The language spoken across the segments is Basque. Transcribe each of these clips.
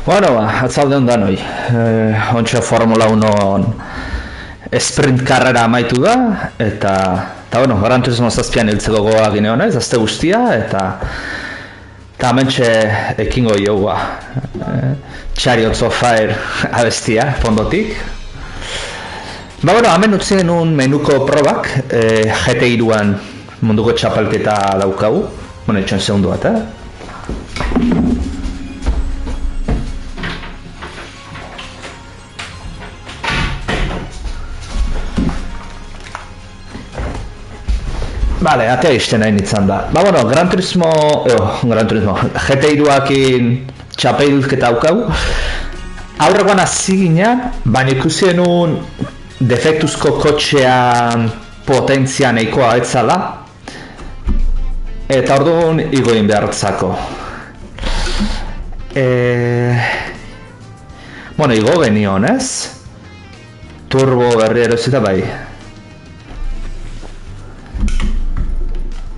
Bueno, atzalde hondan hoi. Ontsa Formula 1 sprint karrera amaitu da, eta bueno, Gran Turismo 7an hiltzeko gogoa gine honez, azte guztia, eta mentxe ekingo joa. Chariots of Fire abestia, fondotik. Bueno, hemen utzi genuen menuko probak, GT3an munduko txapelketa daukagu. Bueno, itxoen segundu bat, Vale, atea izten nahi nintzen da. Bueno, Gran Turismo, GT3akin txapelketa daukagu. Aurrekoan hasi ginean, baina ikusi genuen defektuzko kotxean potentzia nahikoa etzala. Eta orduan igoin behartzako. Bueno, igo genion, ez? Turbo berri erosita bai.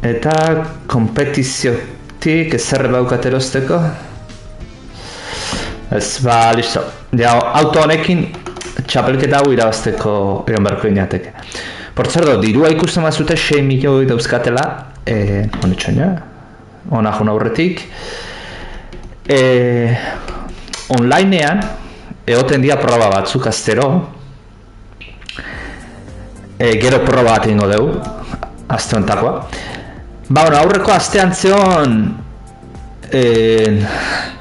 Eta kompetiziotik ezer baukat erosteko. Ez, listo. Ja, auto honekin txapelketa hau irabazteko egon beharko inateke. Por zerdo, dirua ikusten bazute 6 milioi dauzkatela, honetxoina, hona juna aurretik. Onlinean, egoten dia proba batzuk astero. Gero proba bat ingo dugu, aste honetakoa. Bueno, aurreko astean zeon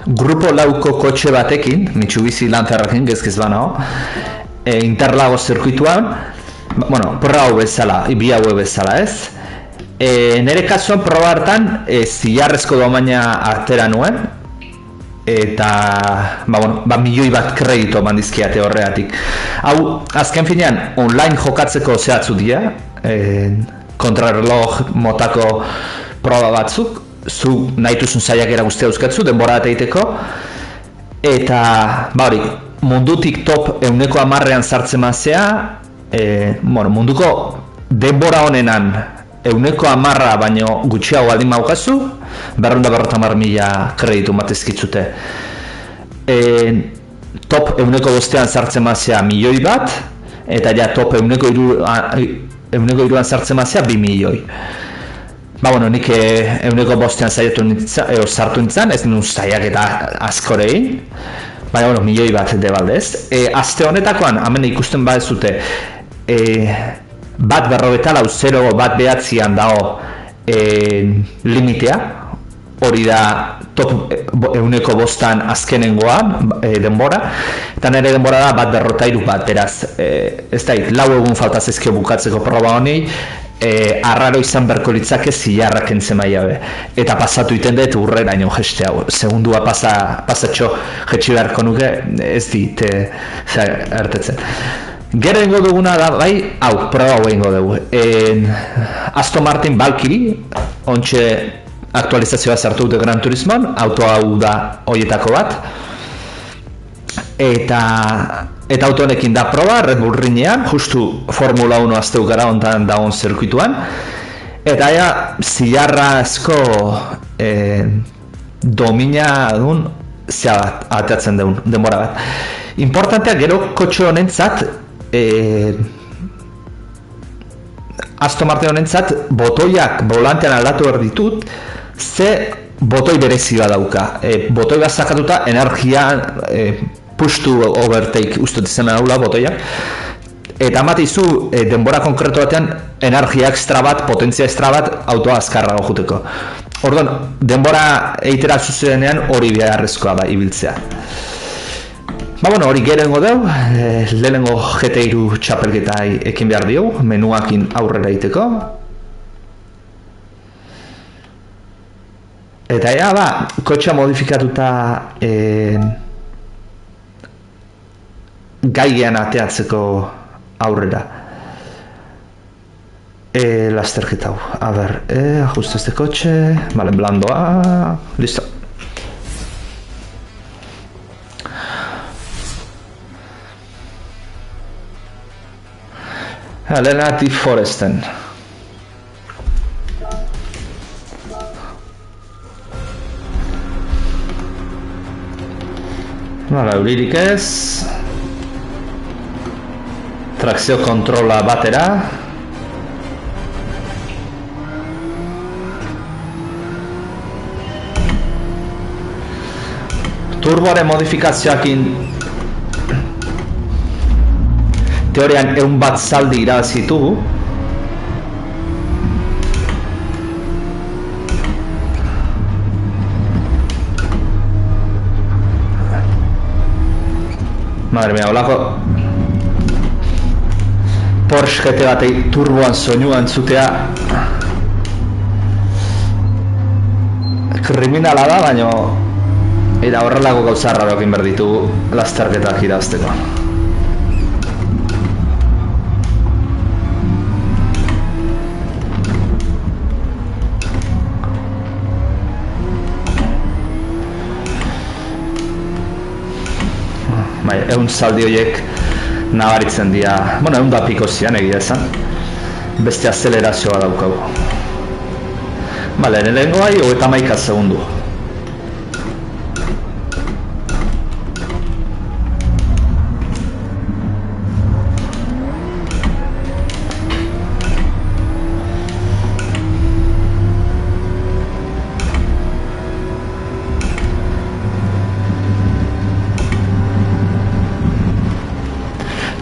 grupo lauko kotxe batekin, Mitsubishi Lancerrakin, gezkez banao, Interlagos zirkuituan, bueno, proba hau bezala, bi hau bezala, ez? Nere kasuan proba hartan zilarrezko domaina artera nuen, eta, milioi bat kredito mandizkiate horregatik. Hau, azken finean, online jokatzeko zehatzu dira, kontrarreloj motako proba batzuk, zu nahi duzun saiakera guztia euskatzu, denbora bat egiteko, eta, hori, mundutik top 110an sartzen mazea, munduko denbora honenan 110 baino gutxiago baldin maukazu, 250.000 kreditu matezkitzute. Top 105an sartzen mazea milioi bat, eta ja top 103an sartzen mazea 2 milioi. Nik 105an sartu nintzen, ez nun zaiak eta askorein, baina milioi bat debaldez. Aste honetakoan, hemen ikusten badezute, bat 0 bat behatzian dago limitea, hori da top 105an azkenengoan denbora, eta nire denbora da bat 103 bat, beraz, ez da, 4 egun falta zaizkio bukatzeko proba honi, arraro izan berko litzake zilarrak entzen maiabe. Eta pasatu iten dut urrera ino jeste hau. Segundua pasatxo jetxi beharko nuke, ez dit ertetzen. Gero ingo duguna da, bai, hau, proba hau ingo dugu. Aston Martin Valkyrie, ontxe aktualizazioa sartu dute Gran Turismoan, auto hau da horietako bat. Eta auto honekin da proba, Red Bull Ringean, justu Formula 1 azteu gara ontan dagoen zirkuituan. Eta zilarra asko domina duen bat, ateatzen duen, denbora bat. Importantea gero kotxe honentzat, Aston Martin honentzat, botoiak volantean aldatu erditut, ze botoi berezioa dauka. Botoi bat zakatuta energia push to overtake ustut izan haula botoiak, eta amatizu denbora konkretu batean energia ekstra bat, potentzia ekstra bat autoa azkarrago juteko. Orduan, denbora eitera zuzenean hori beharrezkoa da ibiltzea. Hori gero ingo deu, lehenengo GT3 txapelketa ekin behar diogu, menuakin aurrera egiteko. Eta kotxea modifikatuta gaigean ateatzeko aurrera. Lasterketa hau. A ver, ajuste este coche. Vale, blandoa. Listo. Alternative Foresten. Hala, euririk ez. Trakzio kontrola batera. Turboaren modifikazioakin teorian 100 zaldi irabazitugu. Madre mia, holako Porsche GT batei turboan soinua entzutea kriminala da, baina eta horrelako gauza raroekin behar ditugu lasterketak irazteko. Bai, 100 zaldi horiek nabaritzen dira, bueno, 100 da piko zian egia esan, beste azelerazioa daukagu. Bale, lehenengo bai, 31 segundu.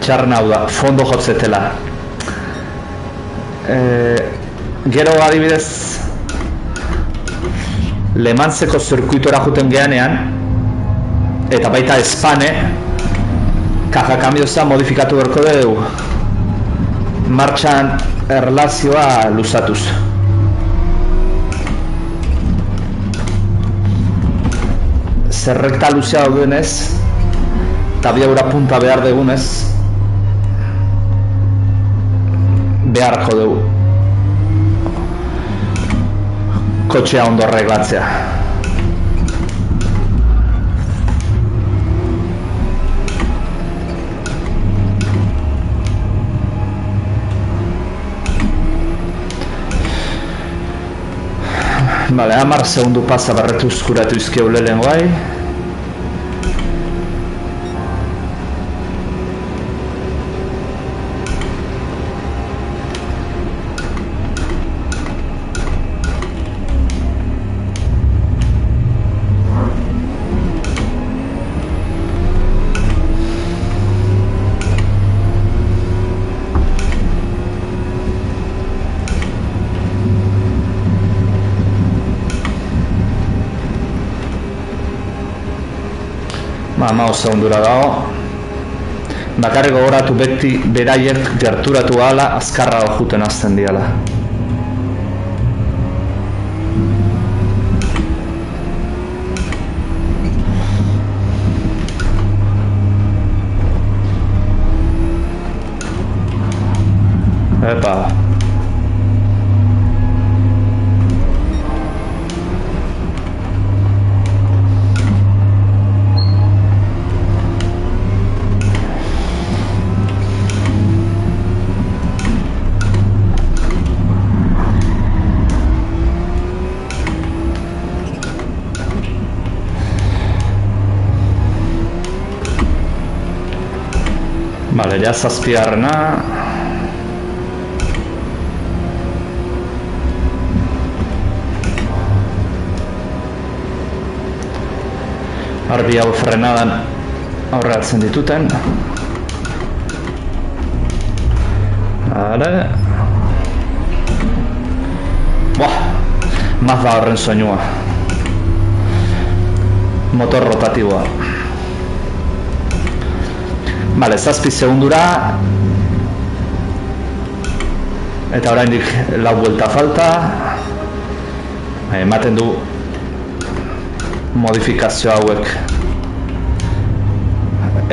Txarren hau da, fondo jotzetela. Gero adibidez Le Manseko zirkuitora juten geanean eta baita Espane kaja kambioza modifikatu berko dugu martxan erlazioa luzatuz. Zerrekta luzea daudenez eta biaura punta behar dugunez beharko dugu kotxea ondo arreglatzea. Bale, 10 segundu pasa barretu uzkuratu izkeu lehen guai. Hamabost segundura dago. Bakarrik gogoratu beti beraiek gerturatu ahala azkarrago juten hasten diala. Epa. Vale, ja zazpigarrena. Arbi hau frenadan aurreatzen dituten. Vale. Buah, Mazda horren soinua. Motor rotatiboa. Vale, 7 segundura. Eta oraindik 4 buelta falta. Ematen du modifikazio hauek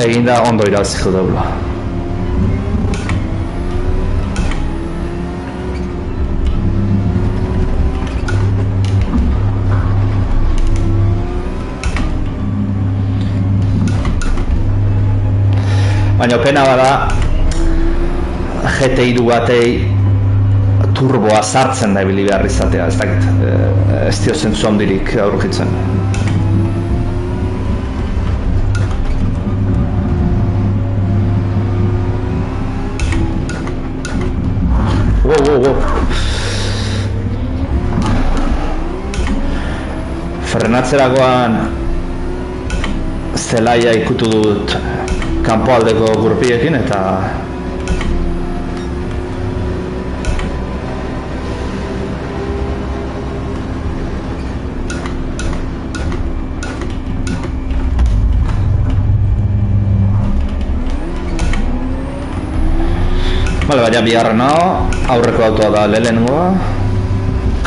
eginda ondo irabaziko daula. Baina pena bada GT3 batei turboa sartzen da ibili behar izatea, ez dakit, ez dio zentzu handirik aurkitzen. Wow. Frenatzerakoan zelaia ikutu dut kanpoaldeko gurpiekin eta Bale, baina biharren hau, aurreko autoa da lehenengoa,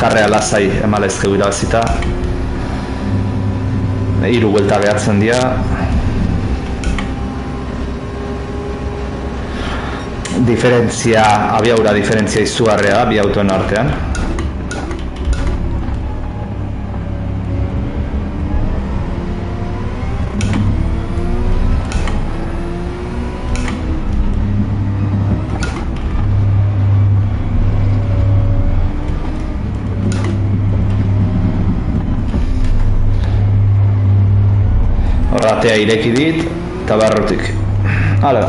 karrea lasai emalezkeu irabazita, 3 buelta behartzen dira, abiaura diferentzia izugarria da, bi autoen artean. Atea ireki dit, eta barrutik. Hala.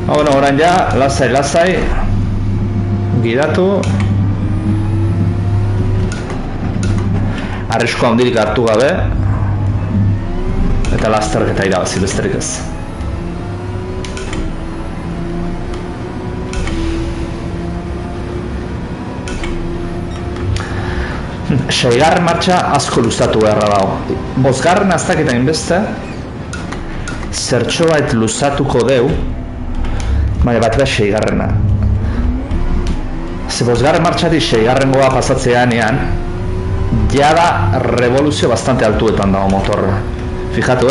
Bueno, orain ja, lasai, gidatu. Arrisko handirik hartu gabe. Eta lasterketa irabazi besterik ez. Seigarren martxa asko luzatu beharra dago. Bosgarren aztaketa inbeste, zertxo bait luzatuko deu, baina bat da seigarrena. Ze bosgarren martxati seigarrengoa pasatzeanean, jada revoluzio bastante altuetan dago motorra. Fijatu,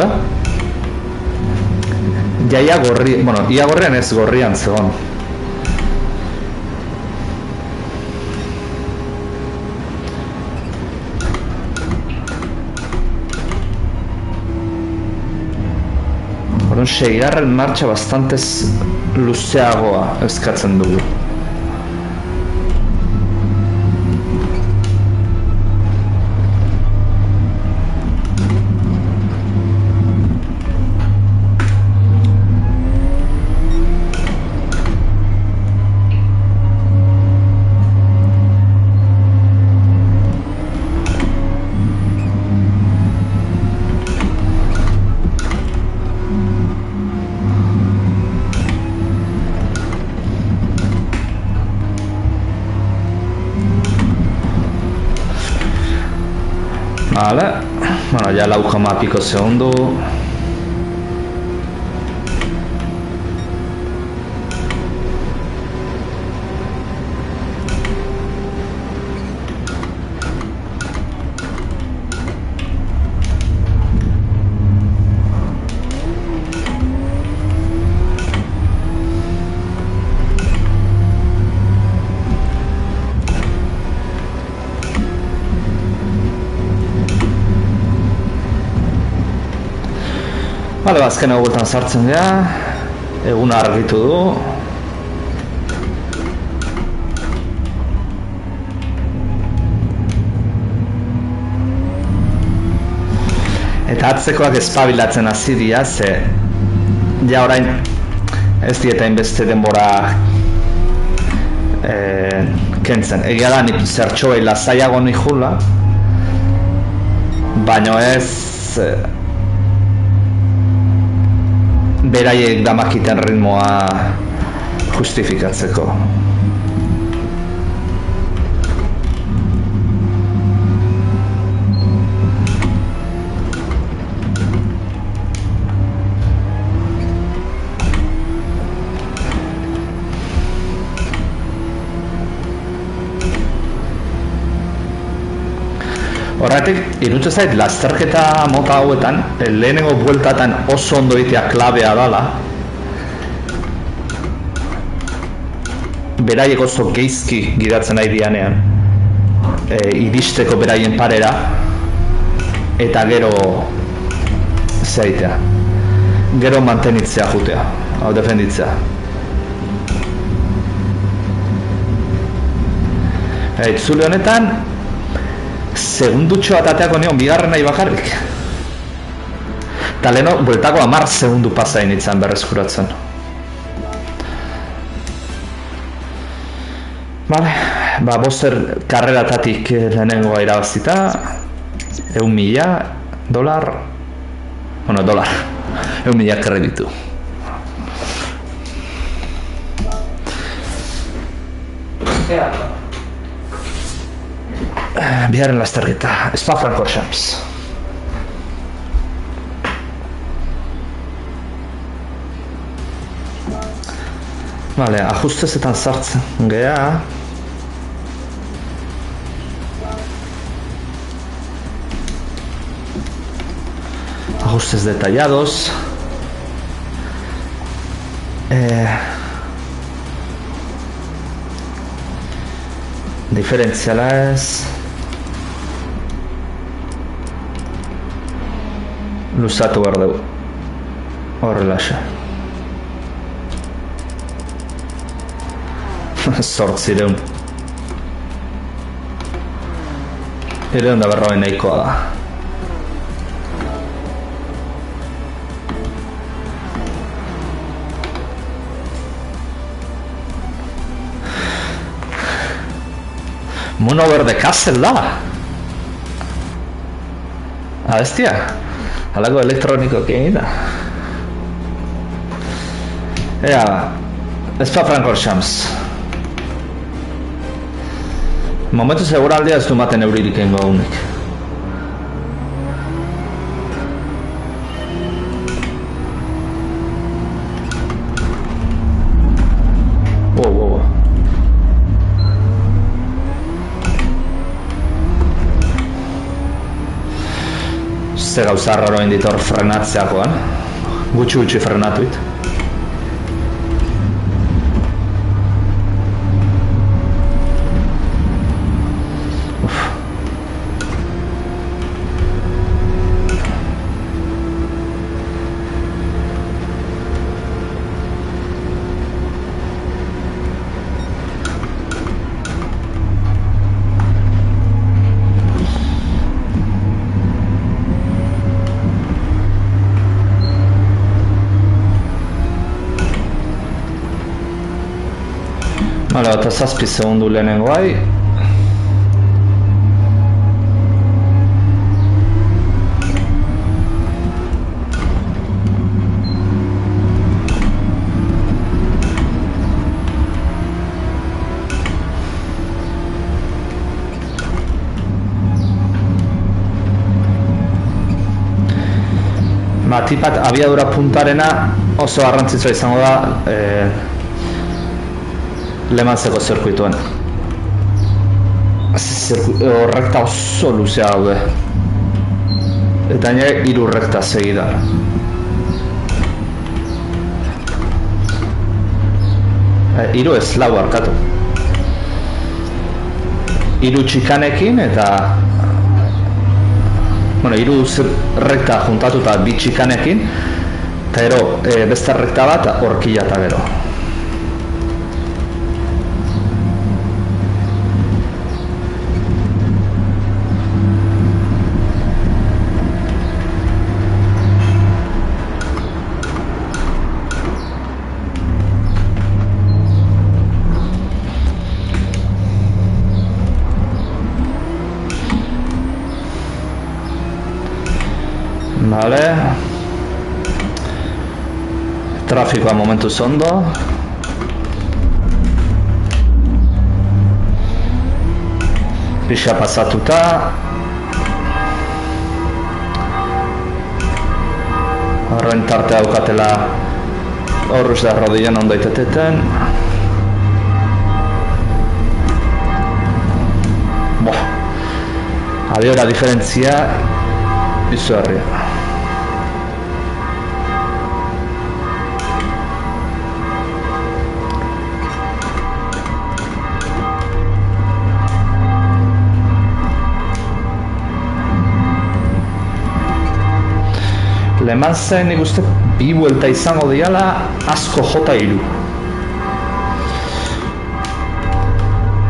Ia gorrian ez gorrian zegoen. Seigarren martxa bastante luzeagoa eskatzen dugu. Vale, bueno, ya 4,5 segundu. Bale, azken eguetan sartzen dira, eguna argitu du. Eta atzekoak espabilatzen hasi dira, ze ja orain ez dieta inbeste denbora kentzen. Egia da, nik zertxoei lasaiago nihula, baina ez beraiek damakiten ritmoa justifikatzeko. Horretik, iruditzen zait, lasterketa mota hauetan, lehenengo bueltatan oso ondo egitea klabea dala. Beraiek oso geizki gidatzen nahi dianean, iristeko beraien parera, eta gero zeitea. Gero mantenitzea jutea, hau defenditzea. Itzule honetan, segundutxo bat ateako nion bigarren nahi bakarrik. Eta leheno, bueltako 10 segundu pasain itzan berreskuratzen. Vale, ba, boster karreratatik lehenengoa irabazita, $1.000, bueno, dolar, $1.000 kreditu. Bigarren lasterketa, Spa-Francorchamps. Vale, ajustezetan sartzen gea. Ajustes detallados. Diferentzialaz. Luzatu behar dugu. Horrelaxe. Zortzireun. Ireun da berroin nahikoa da. Moon over the castle da. Abestia. Halako elektronikoak egin da. Ea, Spa-Francorchamps. Momentu seguraldia ez du maten euririk egin gaunik. Wow. Ze gauza arraroen ditor frenatzeakoan. Gutxi frenatuit. Hala, eta 7 segundu lehenengo bai. Tipat abiadura puntarena oso garrantzitsua izango da Lemantzeko zirkuituen. Rekta oso luzea daude. Eta nire 3 rekta segida. Hiru ez, 4 arkatu. 3 txikanekin eta... Bueno, 3 rekta juntatuta 2 txikanekin. Eta gero, beste rekta bat horkila eta gero. Vale. Trafikoa momentuz ondo. Pixa pasatuta. Horren tarte daukatela horruz da rodian ondo iteteten. Abiora diferentzia izugarria. Le Mansen nik uste 2 buelta izango diala asko jota 3.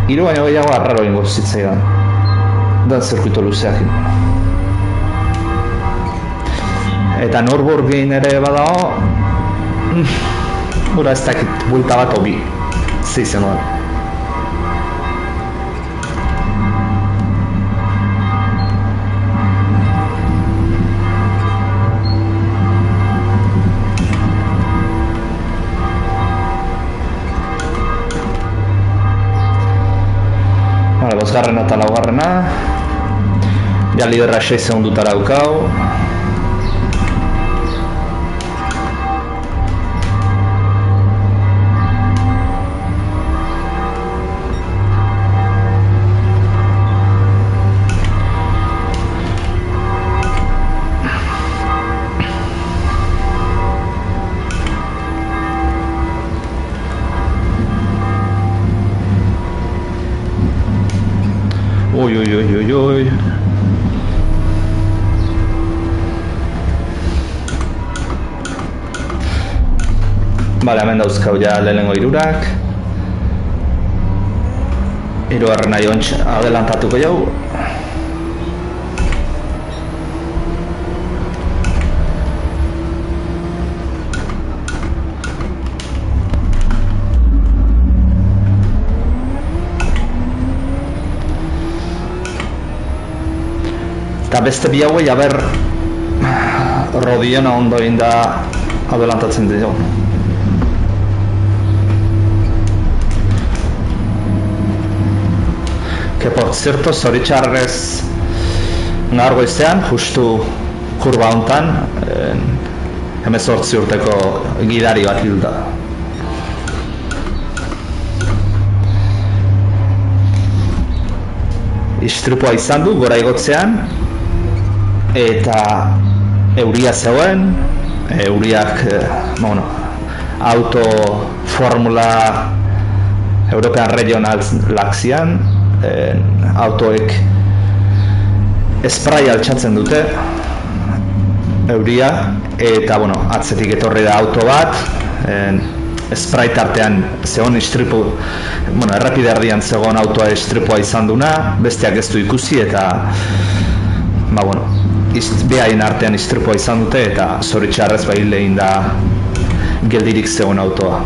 3 baino gehiago arraro ingo zitzaidan. Dan zirkuito luzeakin. Eta Nürburgring ere badago, hura ez dakit bulta bat hobi, zeizen hori. Bosgarrena eta laugarrena, ja liderra 6 segundutara daukau. Ui. Bale, hemen dauzkau ja lehenengo hirurak. Hirugarrena jontx adelantatuko jau. Eta beste bi hauei, aber, Rodiona ondo egin da adelantatzen dio. Que por cierto, zoritxarrez gaur goizean, justu kurba hontan, 18 urteko gidari bat hil da. Istripua izan du, gora igotzean, eta euria zegoen, euriak, auto formula European Regionalak zian, autoek esprai altxatzen dute, euria, eta atzetik etorri da auto bat, esprai tartean zegoen istripu, errepide erdian zegoen autoa istripua izan duna, besteak ez du ikusi eta behaien artean istripua izan dute eta zoritxarrez lehin da geldirik zegoen autoa.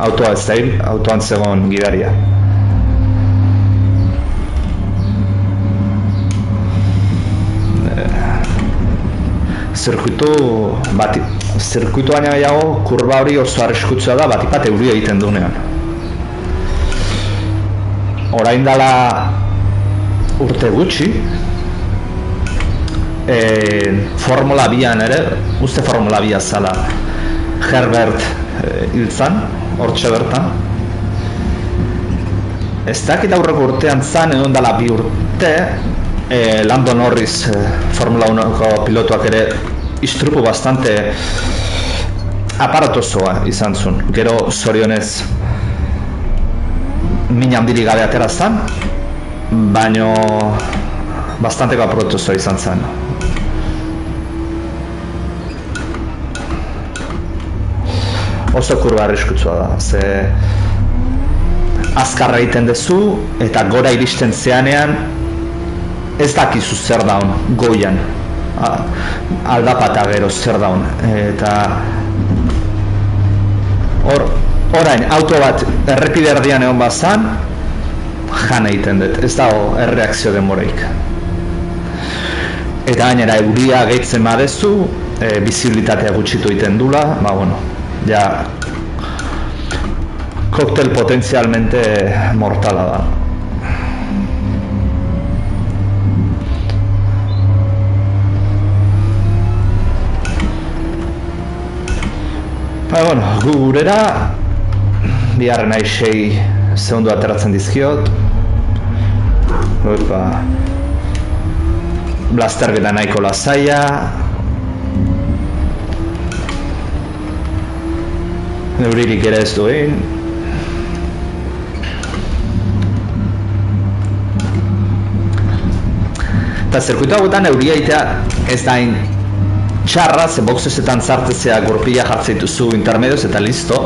Autoa ez da hil, autoan zegoen gidaria. Zirkuitu baina gehiago, kurba hori oso arriskutsua da, batipat euria egiten duenean. Orain dela urte gutxi, Formula 2an ere, uste Formula 2 zala Herbert hiltzan, hortxe bertan. Ez dakit aurreko urtean zan, egon dela 2 urte, Lando Norris Formula 1ko pilotuak ere istripu bastante aparatosoa izan zuen. Gero zorionez min handirik gabe atera zan, baino bastanteko aparatosoa izan zen. Oso kurba arriskutsua da, ze azkarra egiten duzu eta gora iristen zeanean ez dakizu zer daun goian, aldapata gero zer daun, eta orain auto bat errepide erdian egon bazan jan egiten dut, ez dago erreakzio denboraik. Eta gainera euria gehitzen badezu, bizibilitatea gutxitu egiten dula, ja koktel potentzialmente mortala da. Gu gurera, biharren 6 segundu ateratzen dizkiot. Blasterketa nahiko lasaia. Euririk ere ez duen. Eta zirkuitu hauetan euria egitea ez da txarra, ze boxesetan zartezea gurpila jartzen dituzu intermedioz eta listo.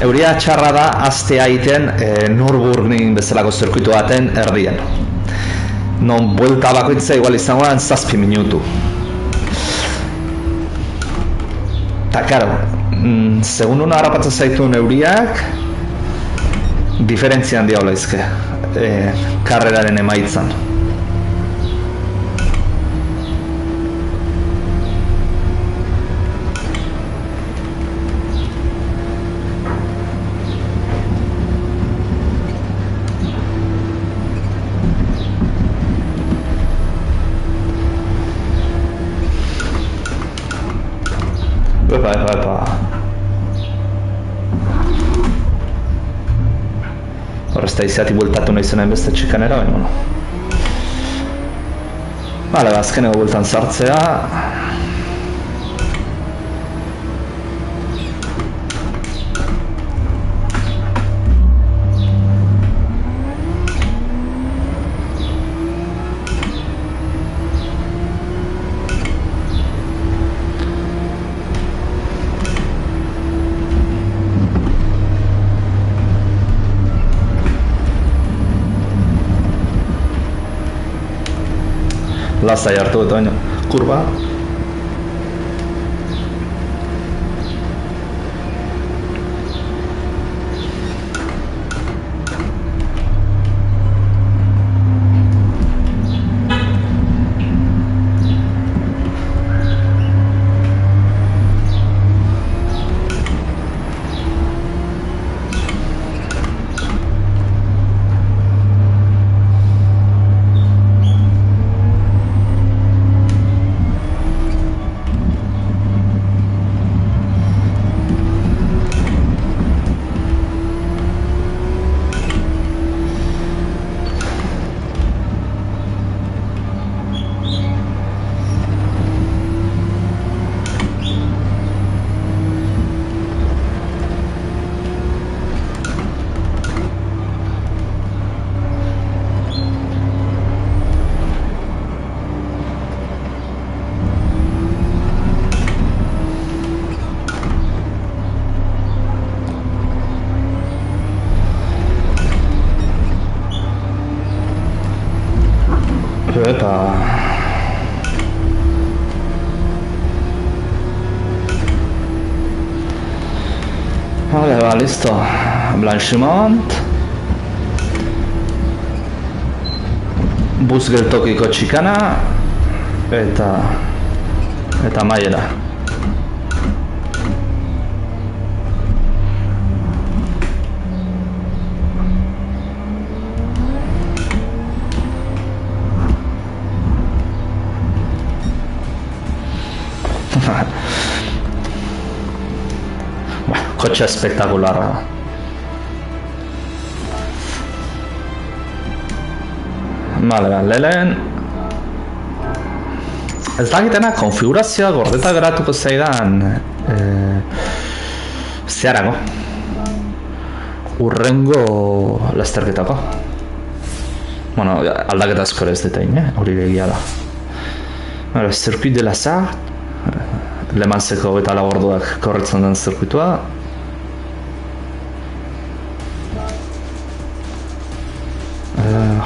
Euria txarra da aztea egiten Nürburgring bezalako zirkuitu baten erdian. Non buelta bakoitza igual izango da 7 minutu. eta, karo, segun una harrapatzen zaitu neuriak, diferentzia handia olaizke, karreraren emaitzan. Epa. Hor ez da izatik bueltatu nahi zenaren beste txikanera, baina, bueno. Bale, azkeneko bueltan sartzea. Lasai hartu dut, baina, kurba. Epa. Vale, va, listo. Blanchiment. Bus geltokiko txikana. Eta maiera. Kotxe espektakularra. Vale, lehen. Ez dakitena konfigurazioa gordeta geratuko zaidan zeharako. Urrengo lasterketako. Bueno, aldaketa asko ez detain, hori begia da. Vale, Circuit de la Sarthe. Le Manseko eta orduak korretzen den zirkuitua.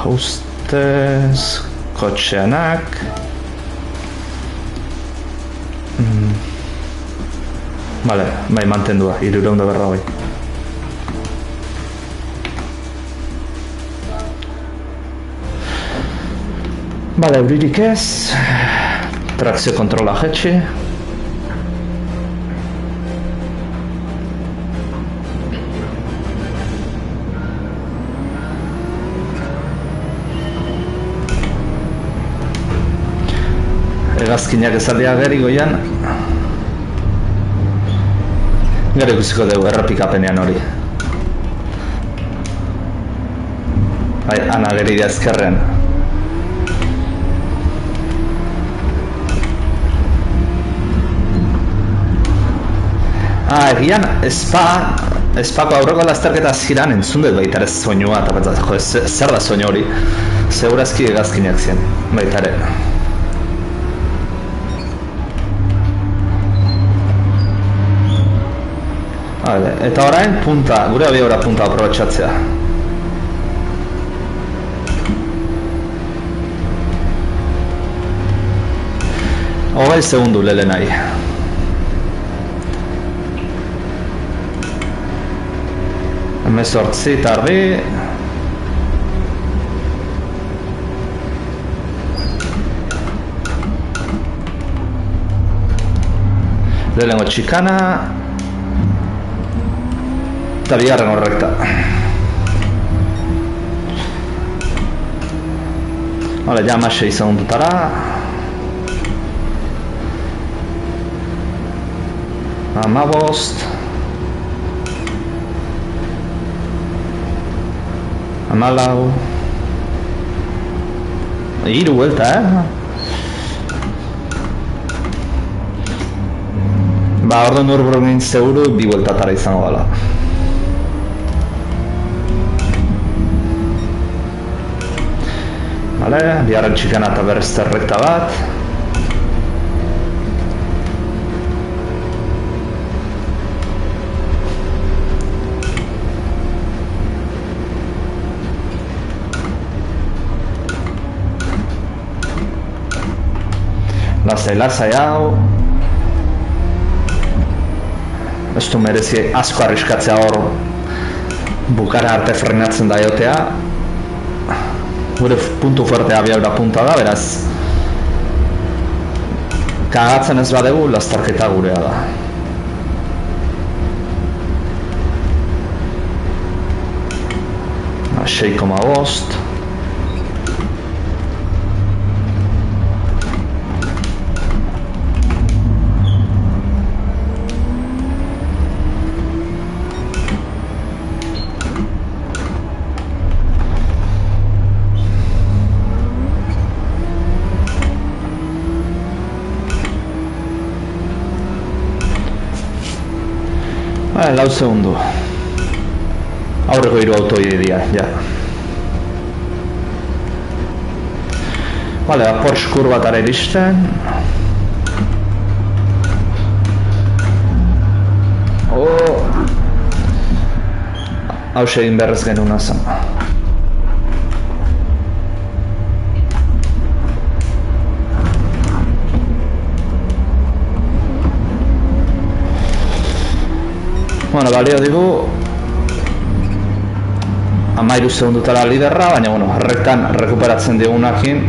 Hostez, kotxeanak. Vale, bai mantendua, 340. Vale, euririk ez. Trakzio kontrola jetxi. Egazkinak ezaldea geri goian. Gero ikusiko dugu errepikapenean hori. Bai, ana geri da ezkerren. Egian, espako aurreko lasterketa ziran entzun dut baita ere soinua, eta batzat, zer da soinu hori? Segurazki egazkinak ziren, baita ere. Vale, eta orain punta, gure abiora punta aprobetxatzea. Hogei segundu lele nahi. 18 eta erdi. Lehenengo txikana eta bigarren horrekta. Hala, ja 6 segundutara. Hamabost. Hamalau. 3 buelta, Ba, ordo Nürburgring seguru 2 bueltatara izango dela. Vale, biharren txikana eta berrez errekta bat. Lasai hau. Ez du merezi asko arriskatzea hor bukara arte frenatzen da jotea. Gure puntu fuertea abiadura punta da, beraz kagatzen ez badegu, lastarketa gurea da. Ba, 6,5. Lau segundu. Aurreko 3 autoi dira, ja. Vale, Porsche kurbatara iristen. Hau egin berrez genuna zen. Bueno, balio digu 13 segundutara liderra, baina bueno, errektan rekuperatzen digunakin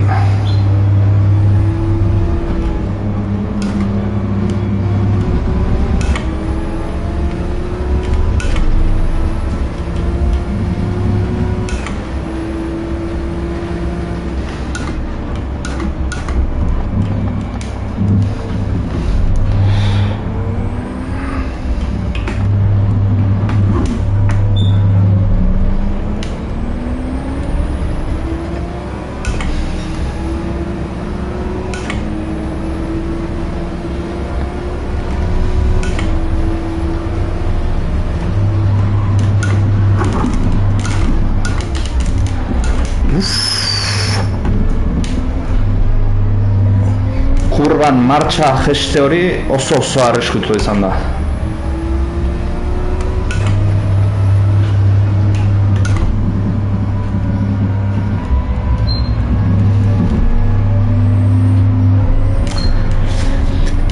kurban martxa geste hori oso arriskutsua izan da.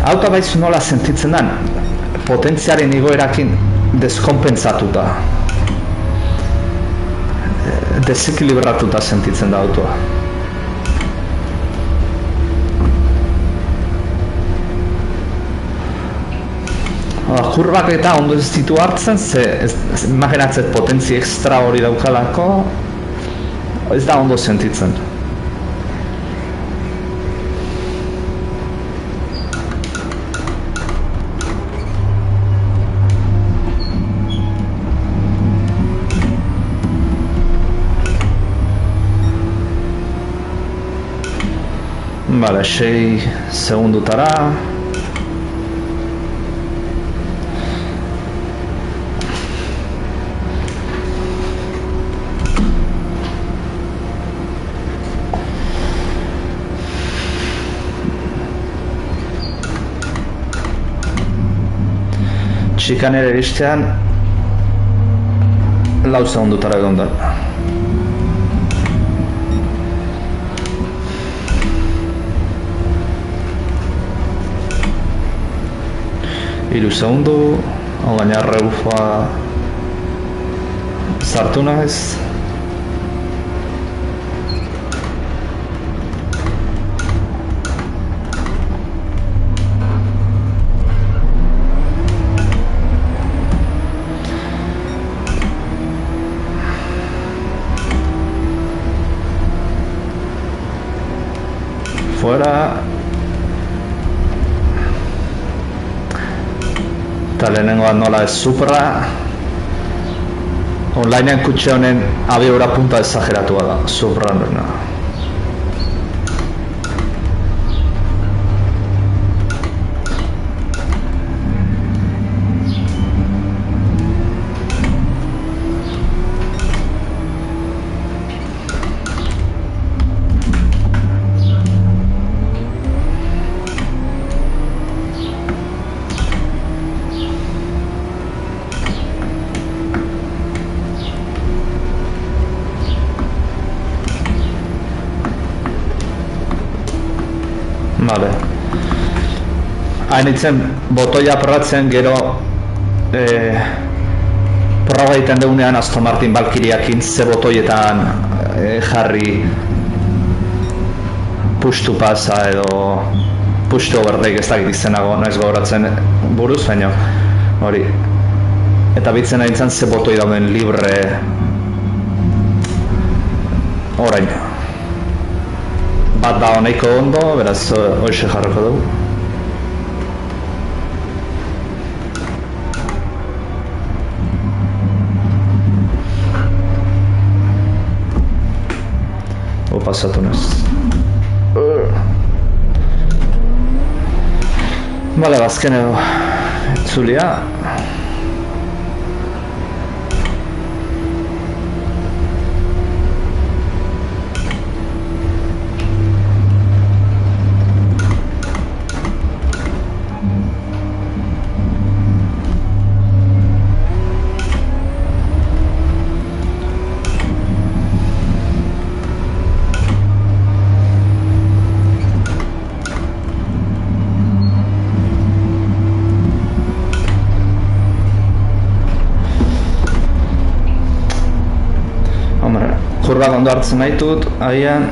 Auto baiz nola sentitzen den, potentziaren igoerakin deskonpentsatuta, desekilibratuta sentitzen da autoa. Kurbak eta ondo ez ditu hartzen, imaginatzet potentzi ekstra hori daukalako, ez da ondo sentitzen. Vale, 6 segundutara. Txikanera iristean 4 segundutara egon da. Hiru segundu, hau gaina rebufa Sartu naiz. Fuera. Eta lehenengoa nola ez Supra. Onlinean kutxe honen abiadura punta exageratua da, Supra nena. Vale. Hain itzen botoia porratzen gero proba egiten deunean Aston Martin Valkyriakin ze botoietan jarri push to passa edo push to overtake ez dakit izenago, naiz gogoratzen buruz, baina hori. Eta bitzen hain zen ze botoi dauden libre orain. Bat da honeko ondo, beraz hoxe jarriko dugu. Pasatu nez. Bale, bazkeneo etzulia. Kurbak ondo hartzen naitut, agian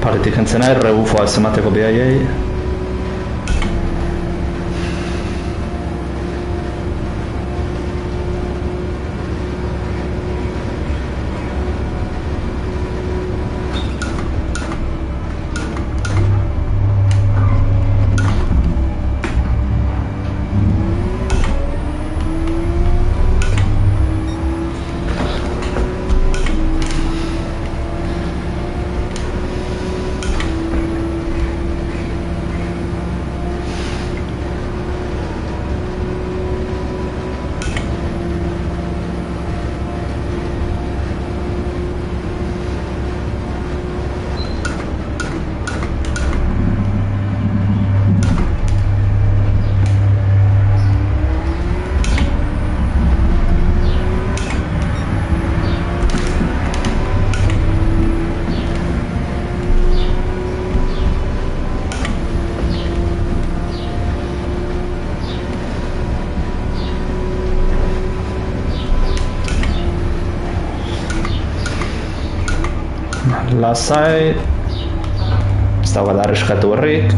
paretik entzen nahi, rebufoa ez emateko bihaiei. Lasai, ez dago da arriskatu horrik.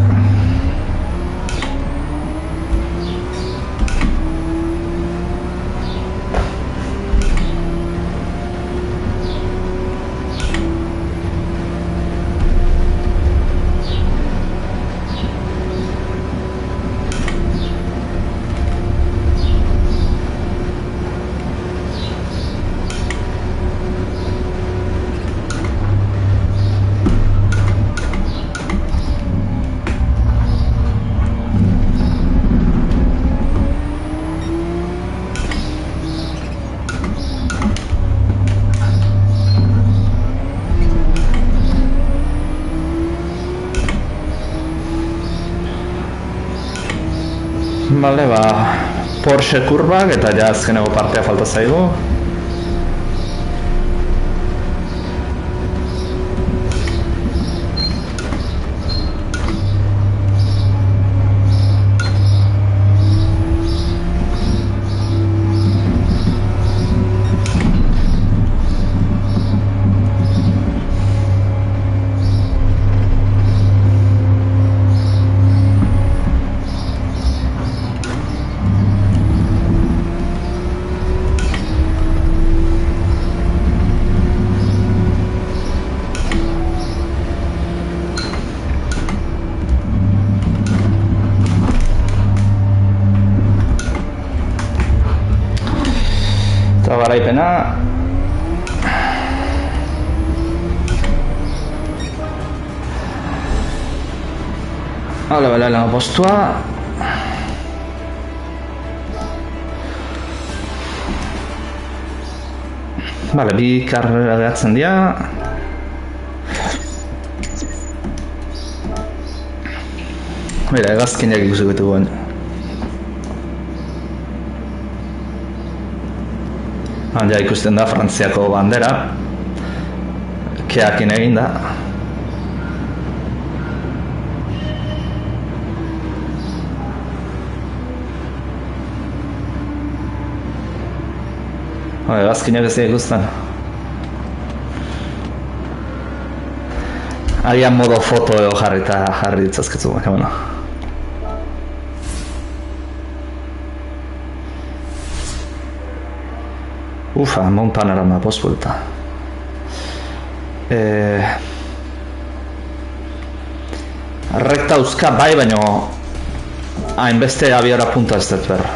Bale, Porsche kurbak eta ja azkeneko partea falta zaigu. Eta garaipena... Bale, lehen postua... Bale, bi karrera gehatzen dira... Mira, hegazkinak ikusiko ditugu baina. Ja ikusten da Frantziako bandera. Keakin egin da. Hegazkinak ez dira ikusten. Agian modo foto edo jarri ditzazketzu, baina bueno. Ufa, montanerama pospuelta. Rekta uzka bai, baino hainbeste abiora punta ez dut behar.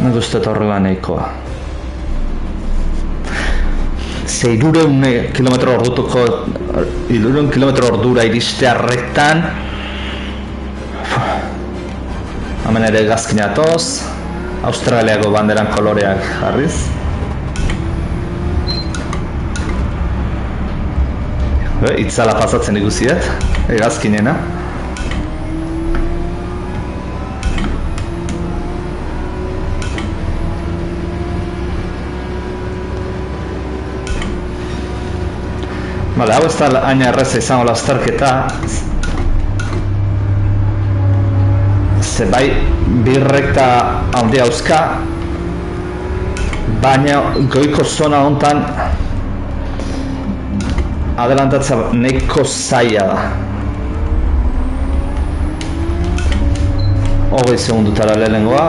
Nik uste horri baneikoa. 600 kilometro ordutuko 200 kilometro ordura iristea rektan. Hemen ere hegazkina atoz, Australiako banderan koloreak jarriz. Itzala pasatzen ikusiet, hegazkinena. Bale, hau ez da aina erreza izango lasterketa. Ze bai, bi rekta handi hauzka, baina goiko zona hontan adelantatza nahiko zaila da. 20 segundutara lehenengoa.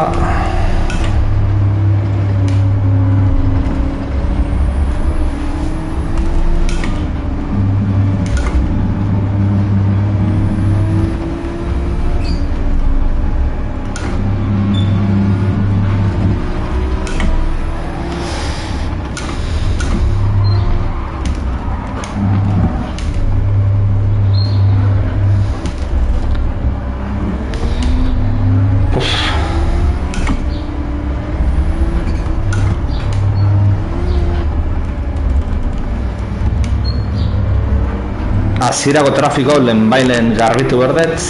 Hasierako trafiko lehenbailen garbitu berdet,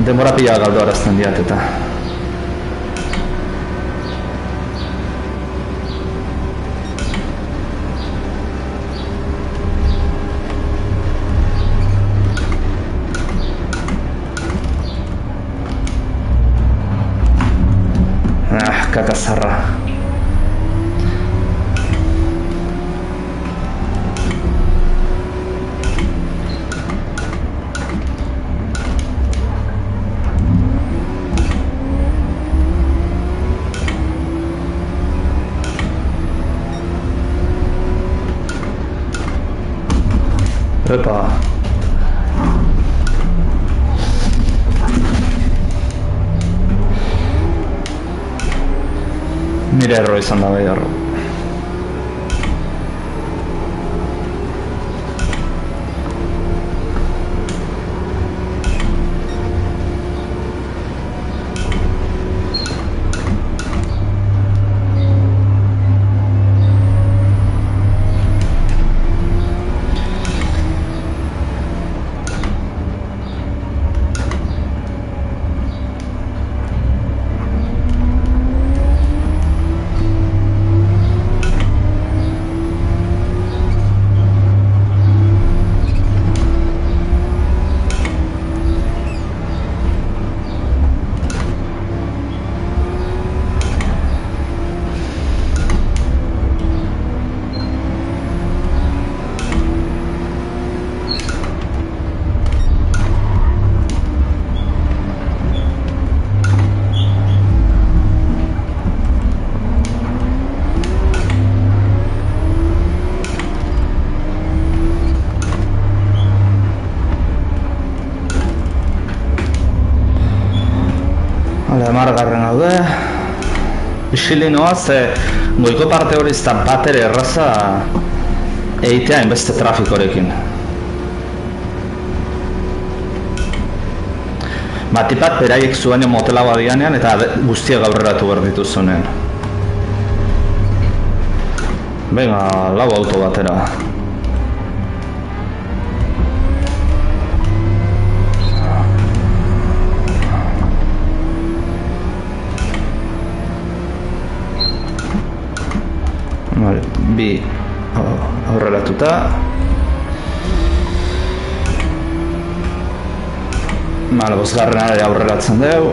denbora pila galdu arazten diat eta. Kakazarra. Epa. Nire erro izan da bai erro. Hala, margarren gaude. Isili noa, ze goiko parte hori izan bat ere erraza egitea hainbeste trafikorekin. Batipat beraiek zuen motela badianean eta guztiak aurreratu behar dituzunen. Venga, lau auto batera. Bi aurreratuta. Bosgarrena ere aurreratzen dugu.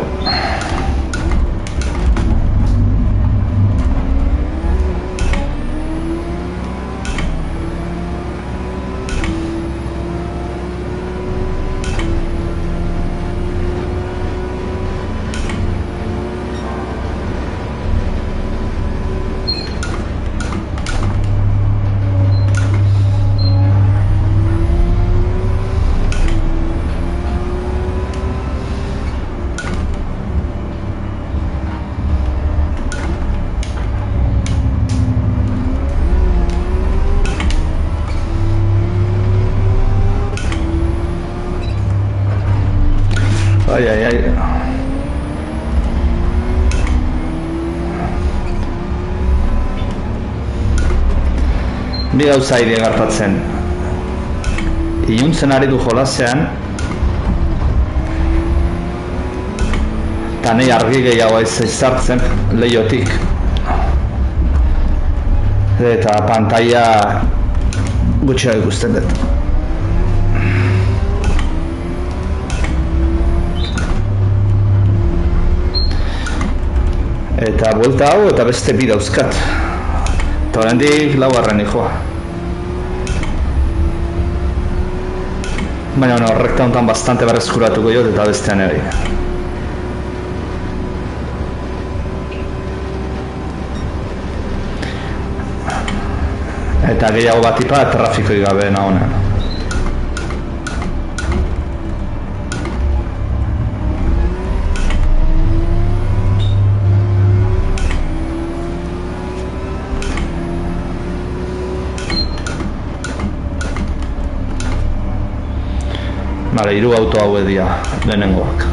Ai. Bi gauza ide gertatzen. Iluntzen ari du jolasean, eta nahi argi gehiago izartzen lehiotik. Eta pantaila gutxiago ikusten dut. Eta buelta hau eta beste bi dauzkat. Eta oraindik laugarren joa. Baina horrekta honetan bastante berreskuratuko jot eta bestean ere. Eta gehiago batipa trafikoi gabe nahonean. Bale, 3 auto hauek dira, lehenengoak.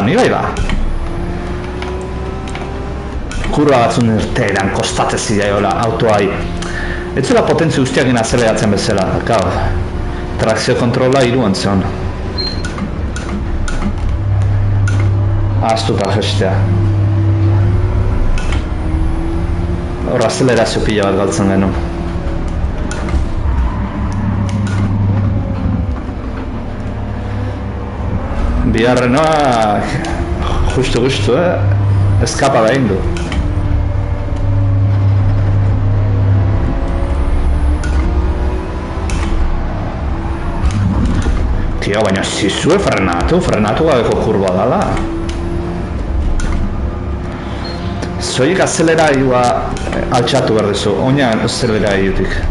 Ni bai ba. Kurba batzun irteeran kostatze zidaiola autoai. Ez zela potentzi guztiakin azeleratzen bezala, trakzio kontrola 3an zeon. Ahaztuta gestea. Hor azelerazio pila bat galtzen genuen. Biharrenoak justu, eskapada egin du. Tio, baina zizue frenatu gabeko kurba dala. Zoik azeleraioa altxatu behar duzu, oinan azeleraiotik.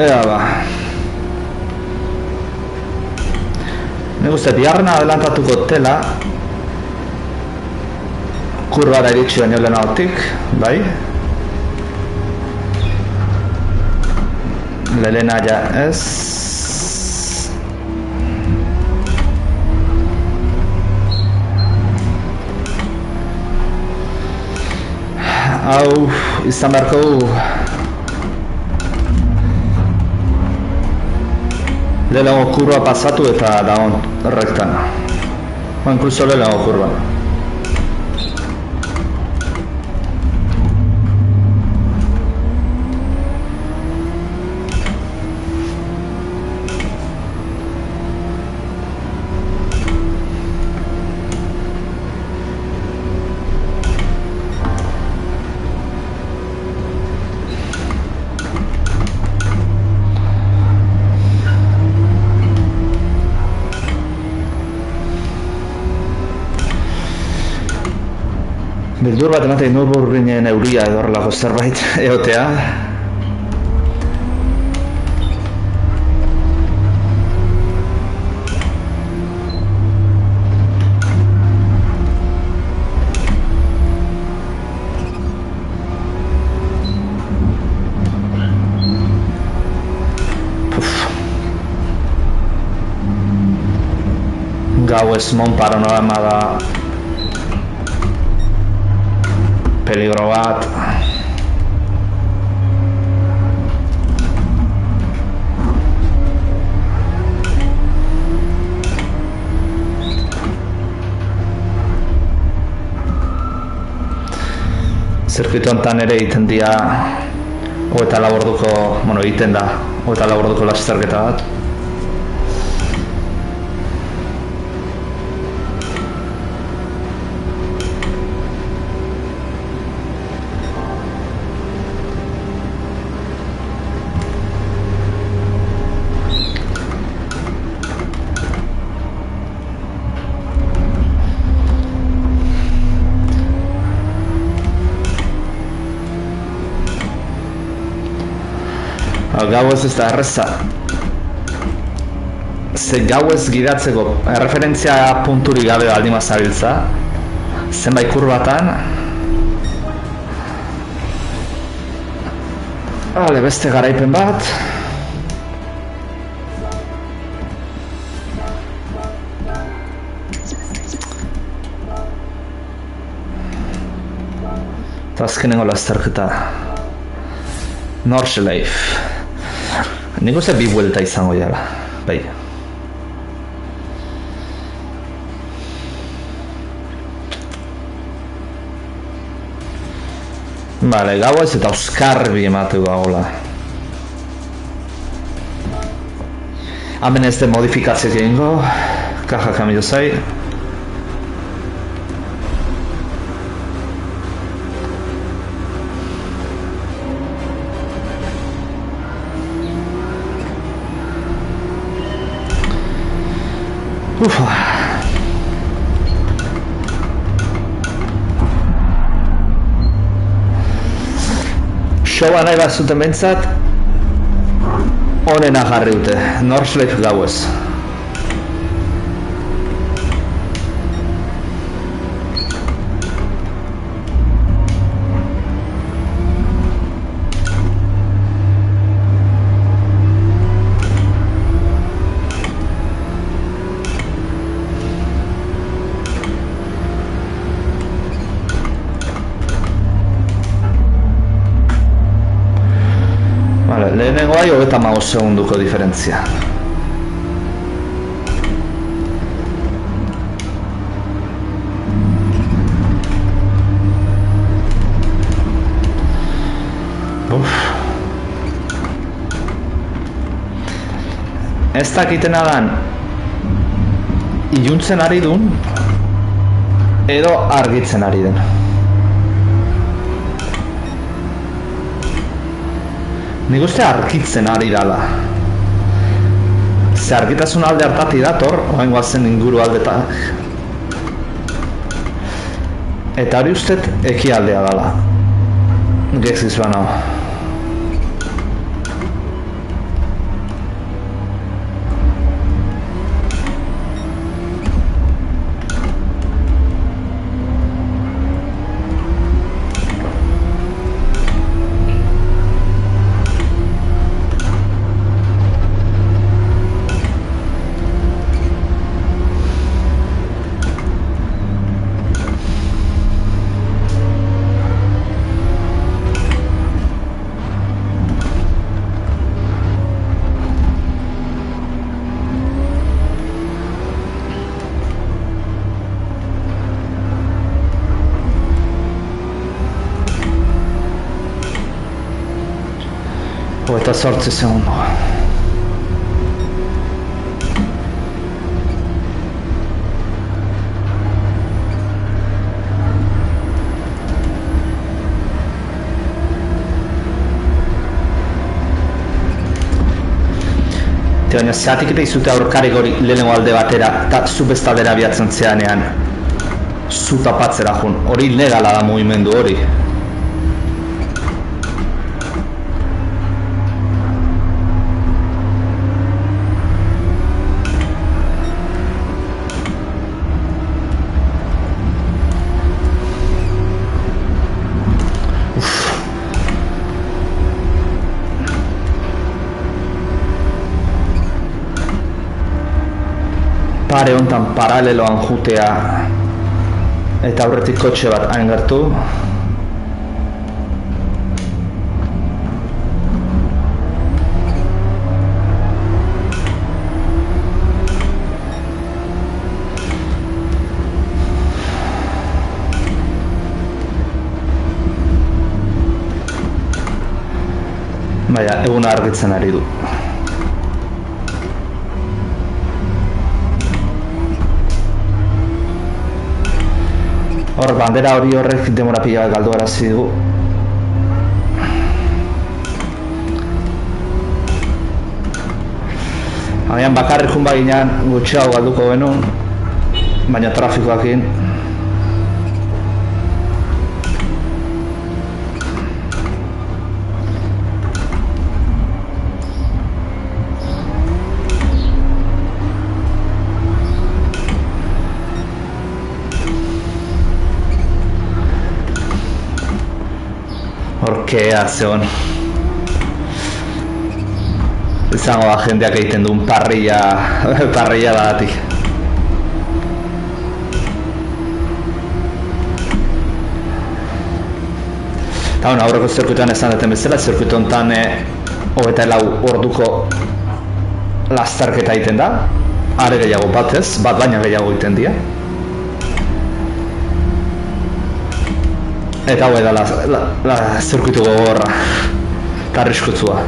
Ea ba. Nik uste, biharrena adelantatuko tela kurbara iritsi baino lehenagotik, bai? Lehena ja ez. Hau, izan beharko lehenago kurba pasatu eta dagoen rektan. Inkluso lehenago kurba. Beldur bat ematen Nürburgringen euria edo horrelako zerbait egotea. Gauez mon panorama da peligro bat. Zirkuito honetan ere egiten dira egiten da 24 orduko lasterketa bat. Gauez ez da erreza. Ze gauez gidatzeko referentzia punturik gabe baldin bazabiltza, zenbait kurbatan. Beste garaipen bat. Eta azkenengo lasterketa. Nordschleife. Nik uste bi buelta izango jala, bai. Bale, gauez eta Euskarbi emateko gagola. Hemen ez de modifikazioak egingo, kaja kamio zai. Ufa. Showa nahi bat zuten bentsat, onena jarri dute, Nordschleife gauez. Lehenengo bai 35 segunduko diferentzia. Ez dakitena dan iluntzen ari duen edo argitzen ari den. Nik uste argitzen ari dala. Ze argitasun alde hartati dator, oain guazen inguru aldetak. Eta hori ustez ekialdea dala. Geziz bana. Eta 8 segundo. Baina zeatik eta izute aurkarik hori lehenengo alde batera eta zu bestaldera abiatzen zeanean. zu tapatzera jun. Hori legala da mugimendu hori. Pare hontan paraleloan jutea eta aurretik kotxe bat hain gertu. Baina, eguna argitzen ari du. Hor, bandera hori horrek demora pila galdu arazi dugu. Habian bakarrik jun baginan gutxiago galduko genuen, baina trafikoakin. Horkea, zeon. Izango da jendeak egiten duen parrilla badatik. Eta bueno, aurreko zirkuituan esan duten bezala, zirkuitu honetan 24 orduko lasterketa egiten da. Are gehiago batez, bat baina gehiago egiten dira. Eta hau da zirkuitu gogorra, eta arriskutsua.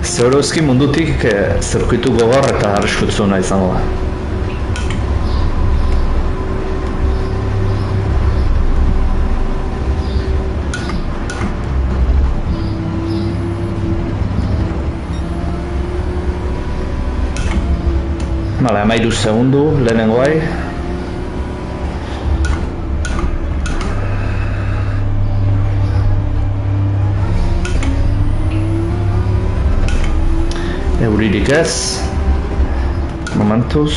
Zeurozki mundutik zirkuitu gogor eta arriskutsuena izango da. Bale, 13 segundu, lehenengo bai. Euririk ez, momentuz.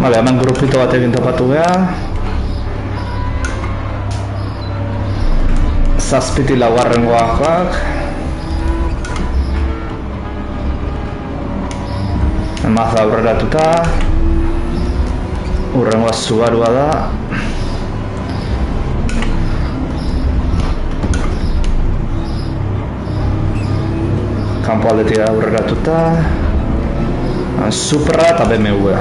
Bale, hemen grupito bat egin topatu beha. Zazpiti laugarrengoak. Mazda aurreratuta. Urrengoa Subarua da. Kanpo aldetik aurreratuta. Supra eta BMW.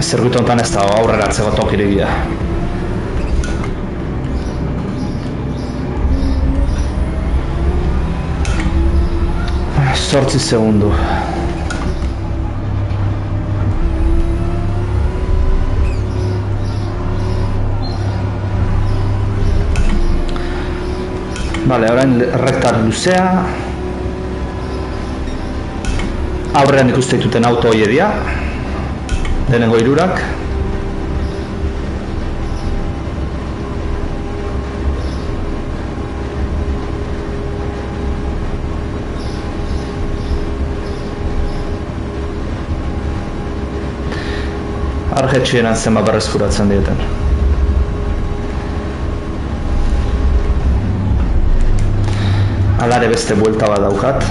Zirkuitu honetan ez da aurreratzeko tokiregia. Zortzi segundu. Bale, orain rekta luzea. Aurrean ikuste dituten auto hoi edia. Denengo hirurak. Argetxieran zenba berreskuratzen dieten. Alare beste buelta bat daukat.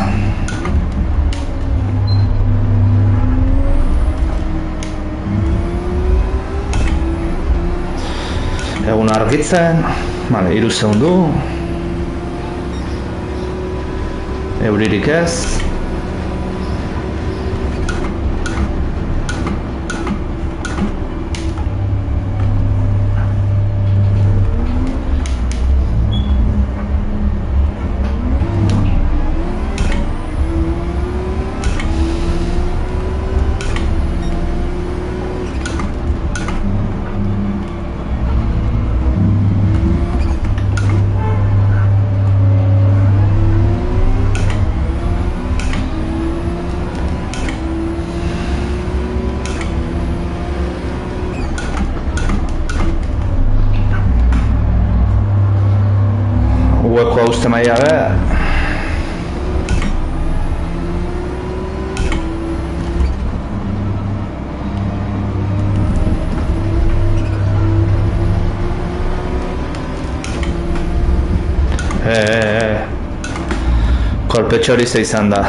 Egun argitzen, 3 segundu. Euririk ez. Hueko hauste maia be. Kolpetxo hori ze izan da.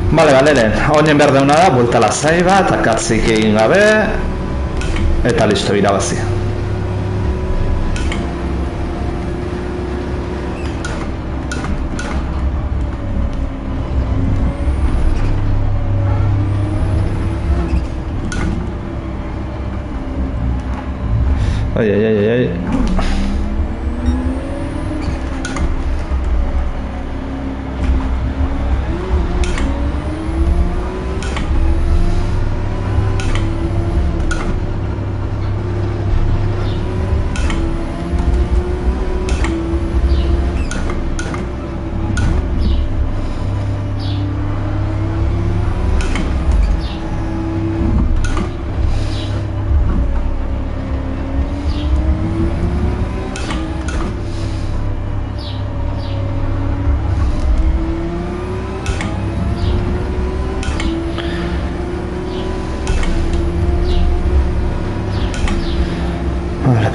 Bale, galeren, honien behar deuna da, buelta lasai bat, akatzik egin gabe, eta listo, irabazi. Ai.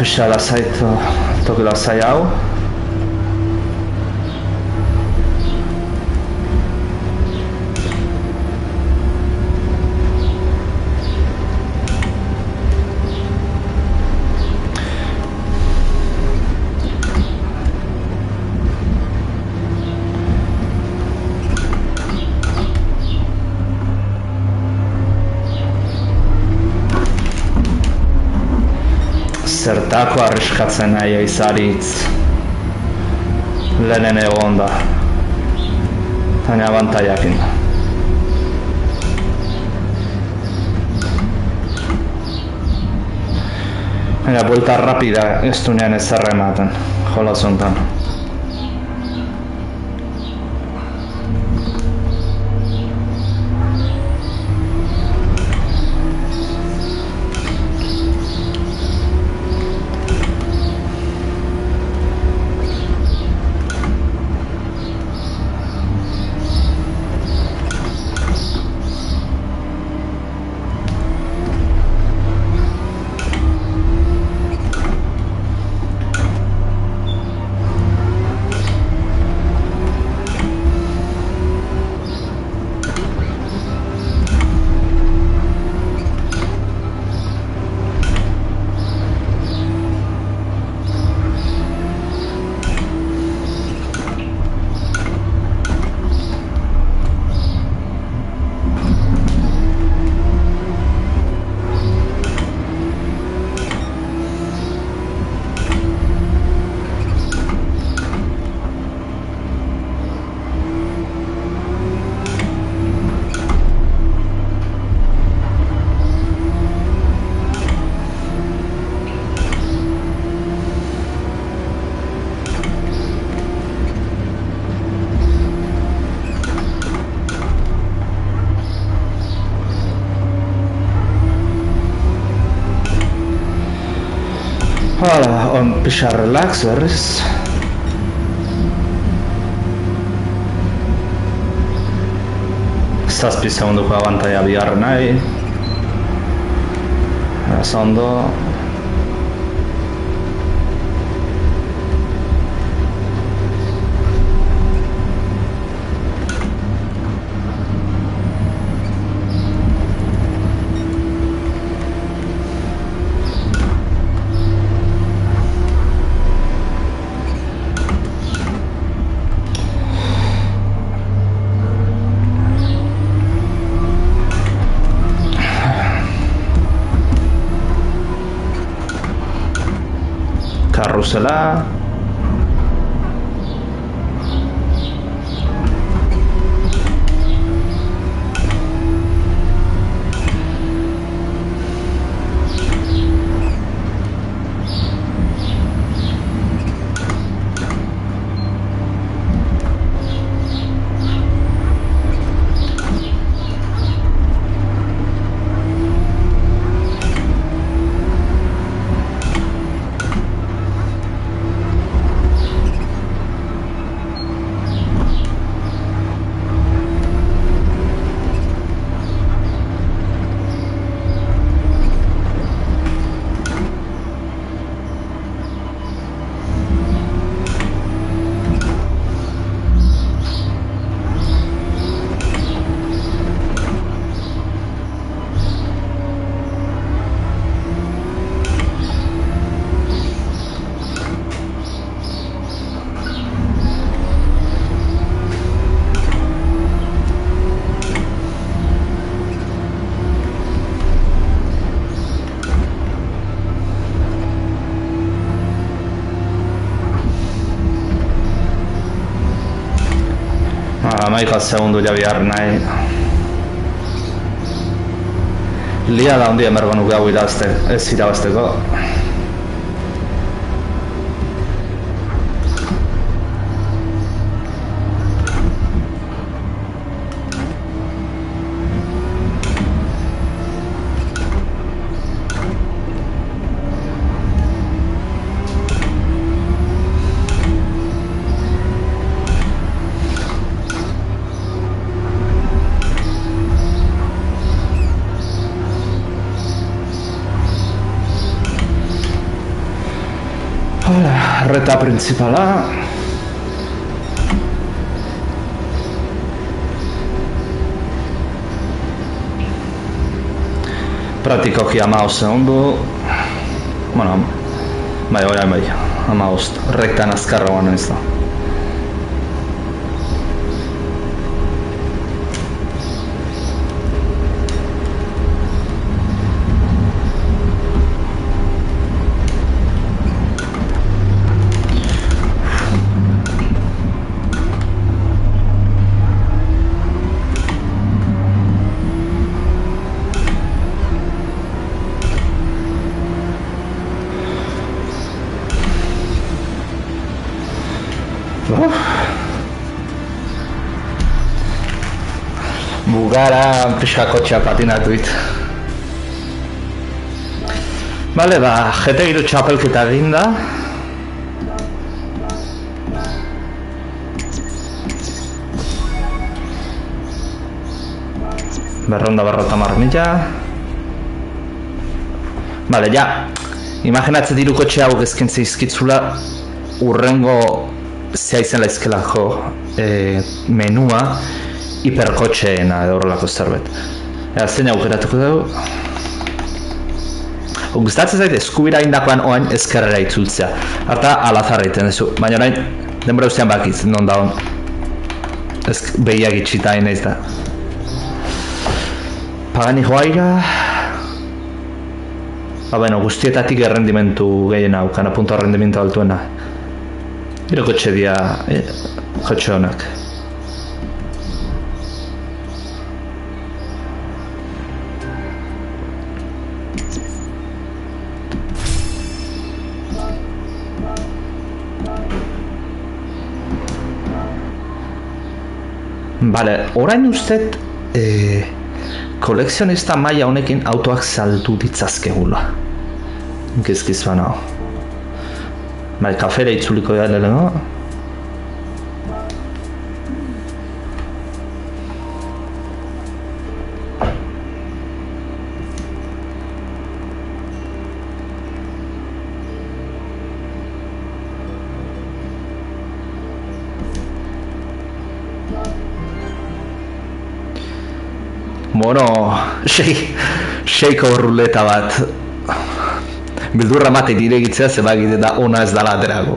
Pixa lasai, toki lasai hau. Zertako arriskatzen nahi eizaritz. Lehenen egon da. Baina abantaiakin. Baina, buelta rapida ez dunean ez zerra ematen. Jola zontan. Hala, on pixa relax berriz. 7 segunduko abantaia bigarren nahi. Ondo. Karrusela. Amaika segundu ja bihar nahi. Lia da hondi emergo nuke hau ez irabazteko. Reta principala. Praktikoki 15 segundu. Bueno, bai, 15. Rektan azkarra guan ez da. Bugara pixkako txapatinatu dit. Bale, GT3 txapelketa egin da. Berronda 50.000. Bale, ja. Imaginatzen diru kotxe hau gezkentze izkitzula urrengo zea izan laizkelako menua hiperkotxeena edo horrelako zerbait. Zein aukeratuko dugu? Gustatzen zait eskubira indakoan oain ezkerrera itzultzea. Arta alazarra iten duzu, baina orain denbora ustean bakiz, non da hon. Behiak itxita hain ez da. Pagani joaira. Bueno, guztietatik errendimentu gehien haukan, apunto errendimentu altuena. Gero kotxe dia, kotxe honak. Bale, orain ustet kolekzionista maila honekin autoak saldu ditzazkegula. Gezkiz bana. Bale, kafera itzuliko da lehenengo. Bueno, seiko ruleta bat. Bildurra mate diregitzea zebagit eta ona ez dala aterako.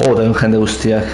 Joder, jende guztiak.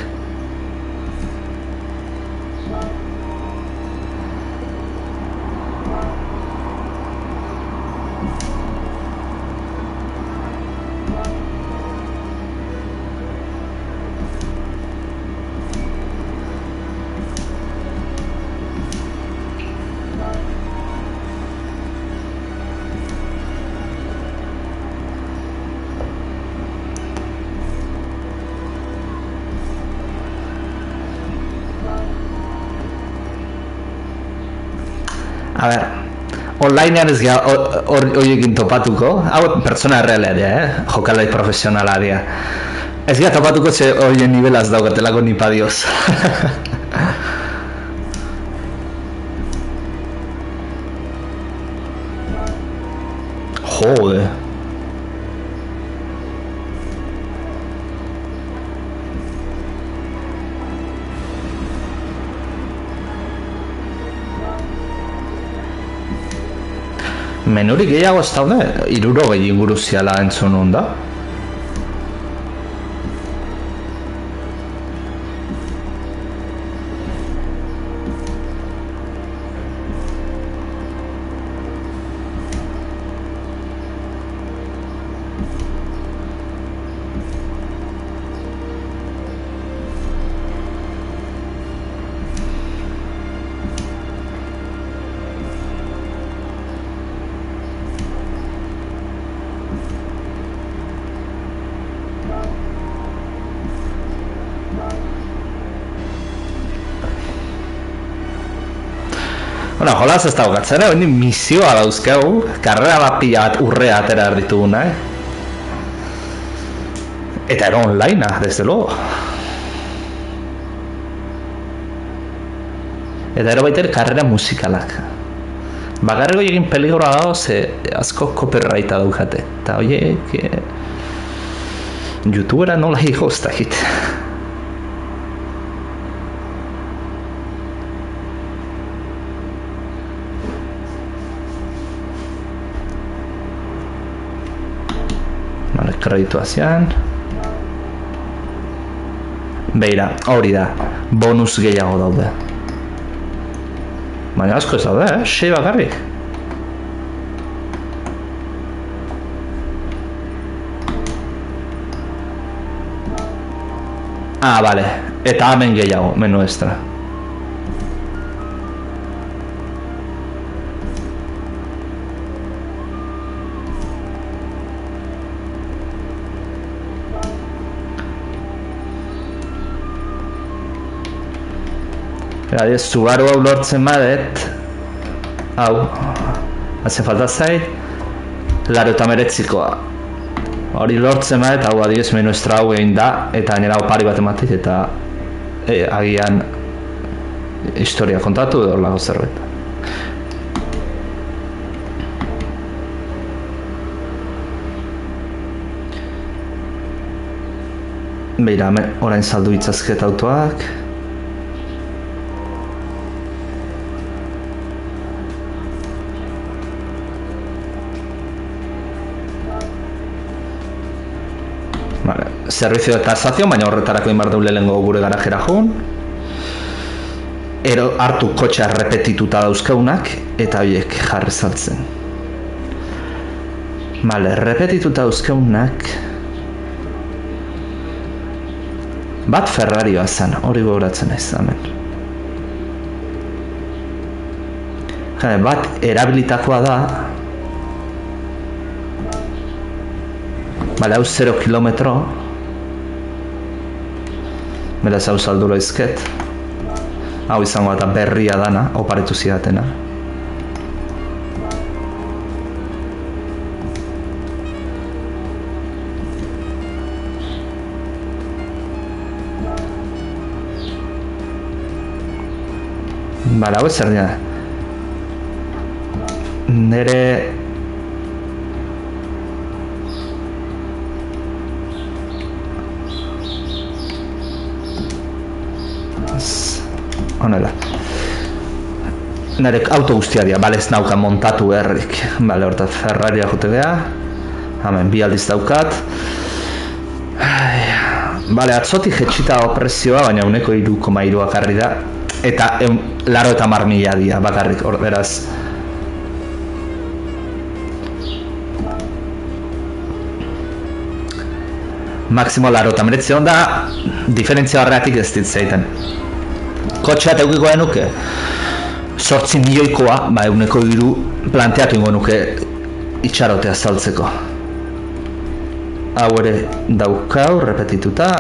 A ber, onlinean ez gara horiekin topatuko, hau pertsona errealea dira, jokalai profesionala dira. Ez gara topatuko ze horien nivelaz daukatelako nipa dioz. Jode. Menurik gehiago ez daude, 60 inguru ziala entzun onda. Bueno, jolaz ez daukatzen, hori misioa dauzkegu, karrera bat pila bat urrea atera erdituguna, Eta ero onlinea, desde luego. Eta ero baiter karrera musikalak. Bakarreko egin peligroa dago, ze asko copyrighta daukate. Eta horiek... youtubera nola higo ez dakit. Kredituazioan beira, hori da bonus gehiago daude baina asko ez daude, 6 bakarrik bale, eta hemen gehiago menu extra Subaru hau lortzen badet hau hace falta zait 89koa hori lortzen badet hau adibidez menu extra hau egin da eta gainera opari bat ematik eta agian historia kontatu edo lago zerbait beira, orain saldu itzazket autoak Servizio de tasación, baina horretarako inbar daule lehengo gure garajera joan hartu kotxa repetituta dauzkaunak, eta horiek jarri saltzen. Bale, repetituta dauzkaunak... Bat Ferrarioa zen, hori gogoratzen ez hemen. Bat erabilitakoa da... Bale, hau 0 kilometro. Beraz hau saldu loizket. Hau izango eta berria dana, oparetu zidatena. Bale, hau ez zer dira. Nere... Honela. Nere auto guztia dira, bale ez nauka montatu herrik. Bale, hortaz Ferraria jote beha. Hemen, bi aldiz daukat. Bale, atzotik jetxita opresioa, baina 1,3 jarri da. Eta 80.000 dira bakarrik, hor beraz. Maximo 89 hon da, diferentzia horregatik ez ditzeiten. Kotxea eta eukiko genuke, 8 milioikoa, 1,3 planteatu ingo nuke itxarotea saltzeko. Hau ere daukau, repetituta.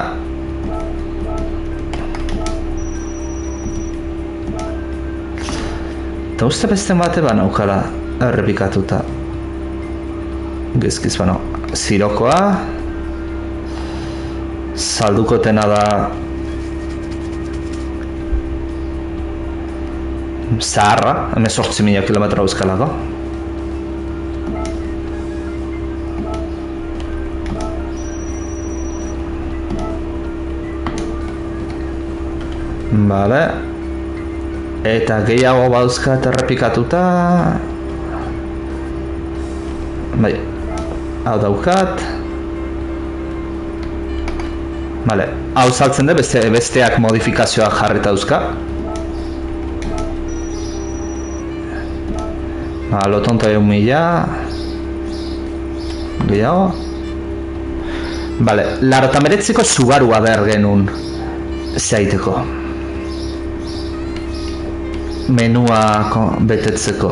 Eta uste beste bate naukala errepikatuta. Gezkiz zirokoa. Saldukotena da zaharra, 18.000 kilometro euskalako. Bale. Eta gehiago bauzkat errepikatuta. Bai, hau daukat. Bale, hau saltzen da besteak modifikazioak jarrita dauzka. Lotonta 1.000. Gehiago. Bale, 89ko Subarua behar genuen zaiteko. Menua betetzeko.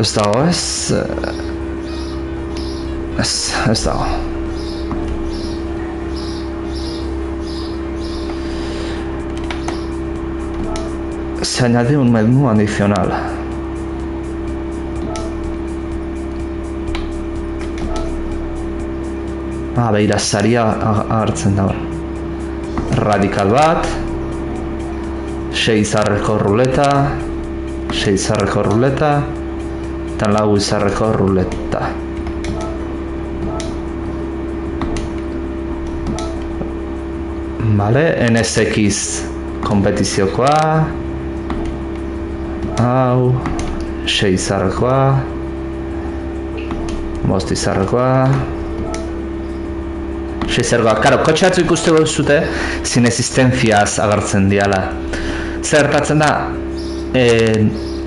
Ez dago ez... Ez dago. Se añade un menú adicional. Beira, saria hartzen da. Radikal bat. 6 izarreko ruleta. 6 izarreko ruleta. Eta 4 izarreko ruleta. Vale, NSX kompetiziokoa. Hau. 6 izarrekoa. 5 izarrekoa. 6 izarrekoa. Karo, kotxe batzu ikusteko zute zinesistenziaz agertzen diala. Zer gertatzen da,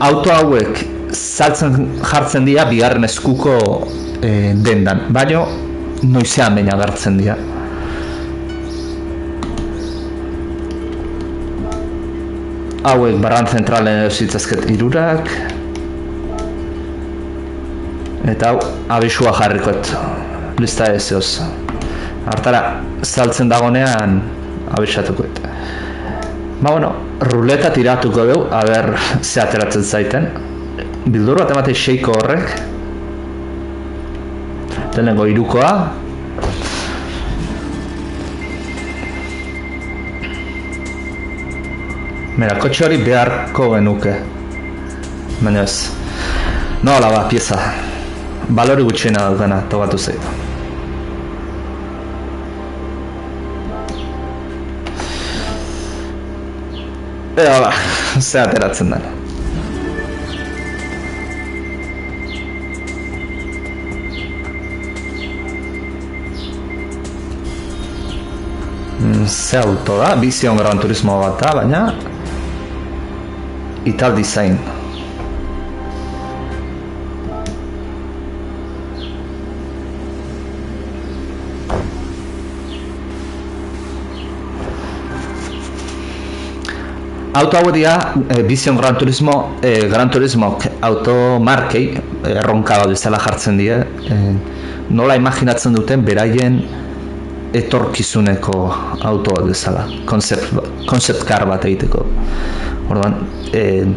auto hauek saltzen jartzen dira bigarren eskuko dendan, baino noizean baina agertzen dira. Hauek barran zentralen edo zitzazket irurak. Eta hau abisua jarrikoet. Lista ezioz. Hartara, saltzen dagonean abisatukoet. Ruleta tiratuko dugu, aber ze ateratzen zaiten. Bildur bat ematei 6ko horrek. Lehenengo 3koa. Mira, kotxe hori beharko genuke. Baina ez. Nola ba, pieza. Balori gutxiena daukana, togatu zaitu. Ea ba, ze ateratzen dena. Ze auto da, Vision Gran Turismo bat da, baina Ital Design. Auto hau dira Vision Gran Turismo, Gran Turismo automarkei erronka bat bezala jartzen dira. Nola imaginatzen duten beraien etorkizuneko auto bat bezala, concept car bat egiteko. Orduan,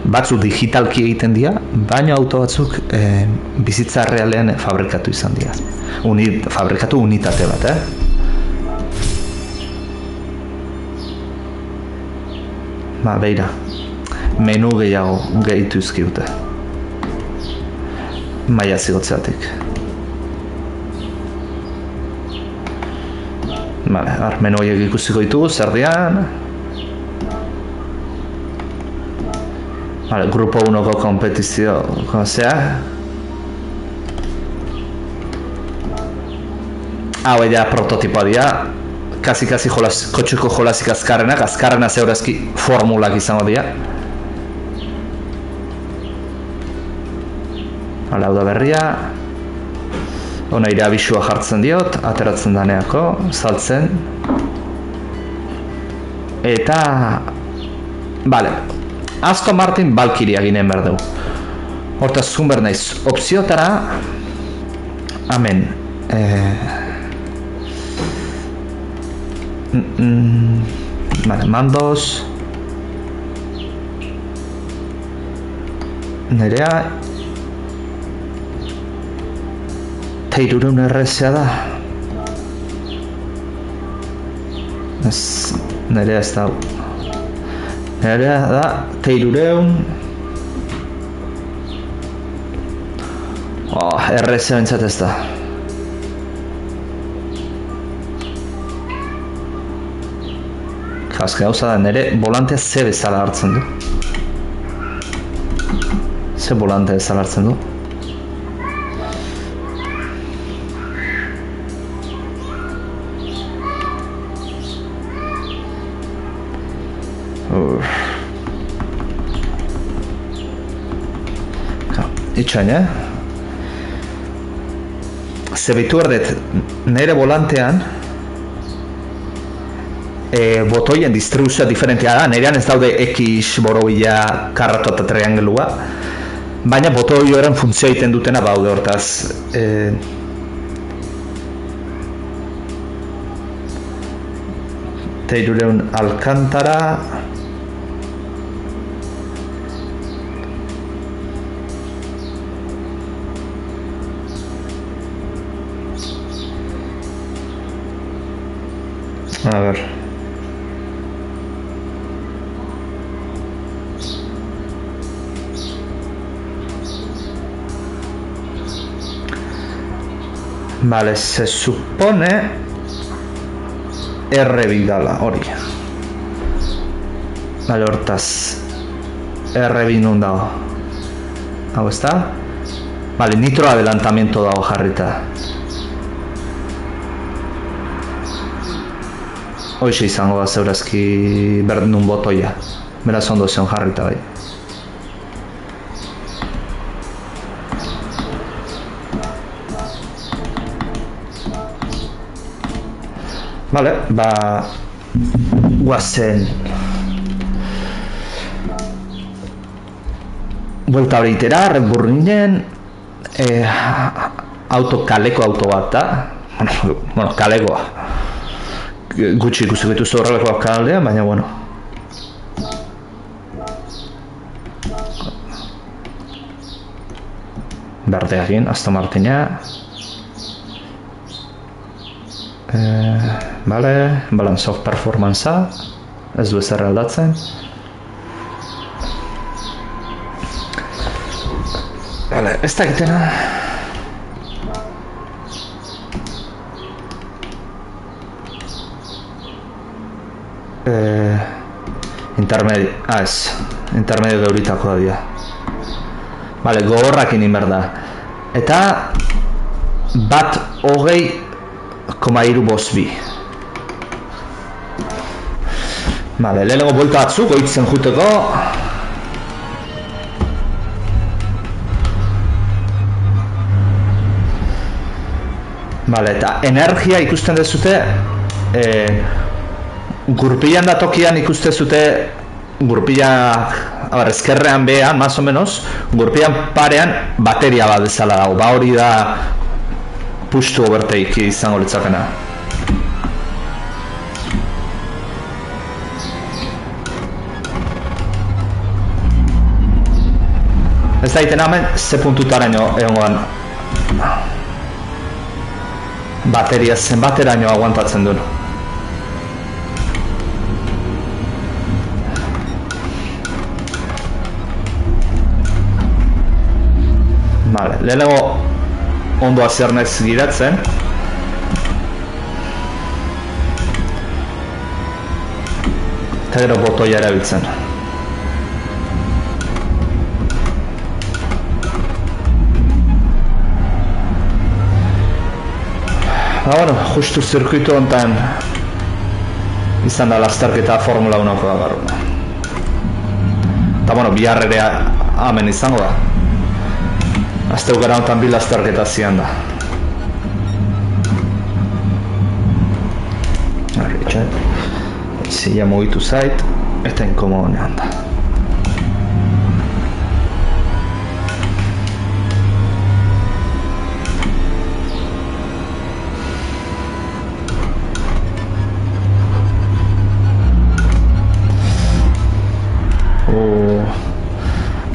batzuk digitalki egiten dira, baina auto batzuk bizitza realean fabrikatu izan dira. Fabrikatu unitate bat, Beira, menu gehiago gehitu izkiute. Maia zigotzeatik. Menu horiek ikusiko ditugu, zer dian. Grupo 1ko kompetizio, zea. Hau eda prototipoa dira. Kasi kotxeko jolasik azkarrena zeurazki formulak izango dira. Hau da berria. Hona ire abisua jartzen diot, ateratzen daneako, saltzen. Eta... Bale, Aston Martin Valkyria ginen behar dugu. Hortaz zun behar naiz, opziotara... Amen. Mandos Nerea Teirureun errezea da Nerea ez da Nerea da Teirureun Errezea bentsat ez da Azken hauza da, nire volantea ze bezala hartzen du. Ze volantea bezala hartzen du. Itxain, Ze bitu erdet, nire volantean botoien distribuzioa diferentea da, nirean ez daude X, borobila, karrato eta triangelua, baina botoioaren funtzioa egiten dutena baude hortaz. Teirureun Alcantara... A ver... Vale, se supone R bidala, hori. Vale, hortaz R binun dago. Hau ez da? Vale, nitro adelantamiento dago jarrita. Hoxe izango da zeurazki berdun botoia. Beraz ondo zion jarrita bai. Vale, guazen buelta hori itera, Red Bull ginen, kaleko auto bat da, bueno, kalekoa, gutxi ikusi dituzte horrelakoak kanaldean, baina, bueno. Berdeagin, Aston Martina. Bale, balance of performance-a, ez du ezer aldatzen. Bale, ez da egitena. Intermedio, intermedio geuritako da dira. Bale, gogorrak inin behar da. Eta bat 20,3 bosbi. Vale, lehenengo buelta batzuk, goitzen juteko. Vale, eta energia ikusten dezute, gurpilan da tokian ikusten zute, gurpila, ezkerrean behan, más o menos, gurpilan parean bateria bat bezala dago, ba hori da pustu oberteik izango litzakena. Ez da iten hemen, ze puntutaraino egongoan bateria zenbateraino aguantatzen duen. Vale, lehenengo ondo azernez giratzen. Eta gero botoia erabiltzen. Bueno, justu zirkuitu honetan izan da lasterketa Formula 1ko da gaur. Eta bueno, bihar ere hemen izango da. Azteu gara honetan bi lasterketa zian da. Zila mugitu zait, eta inkomodonean da.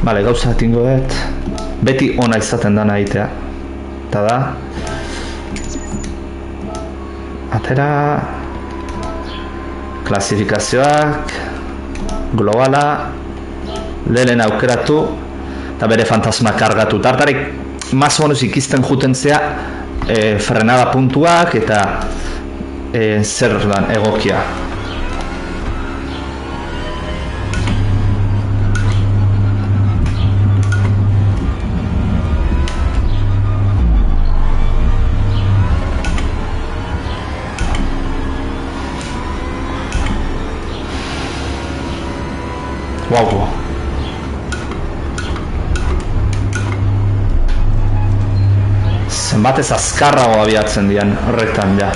Bale, gauza tingo dut, beti ona izaten dana egitea. Eta da, atera, klasifikazioak, globala, lehen aukeratu, eta bere fantasma kargatu. Tartarik, más o menos ikizten juten zea, frenada puntuak eta zer dan egokia. Wow. Zenbatez azkarrago abiatzen dian horretan, ja.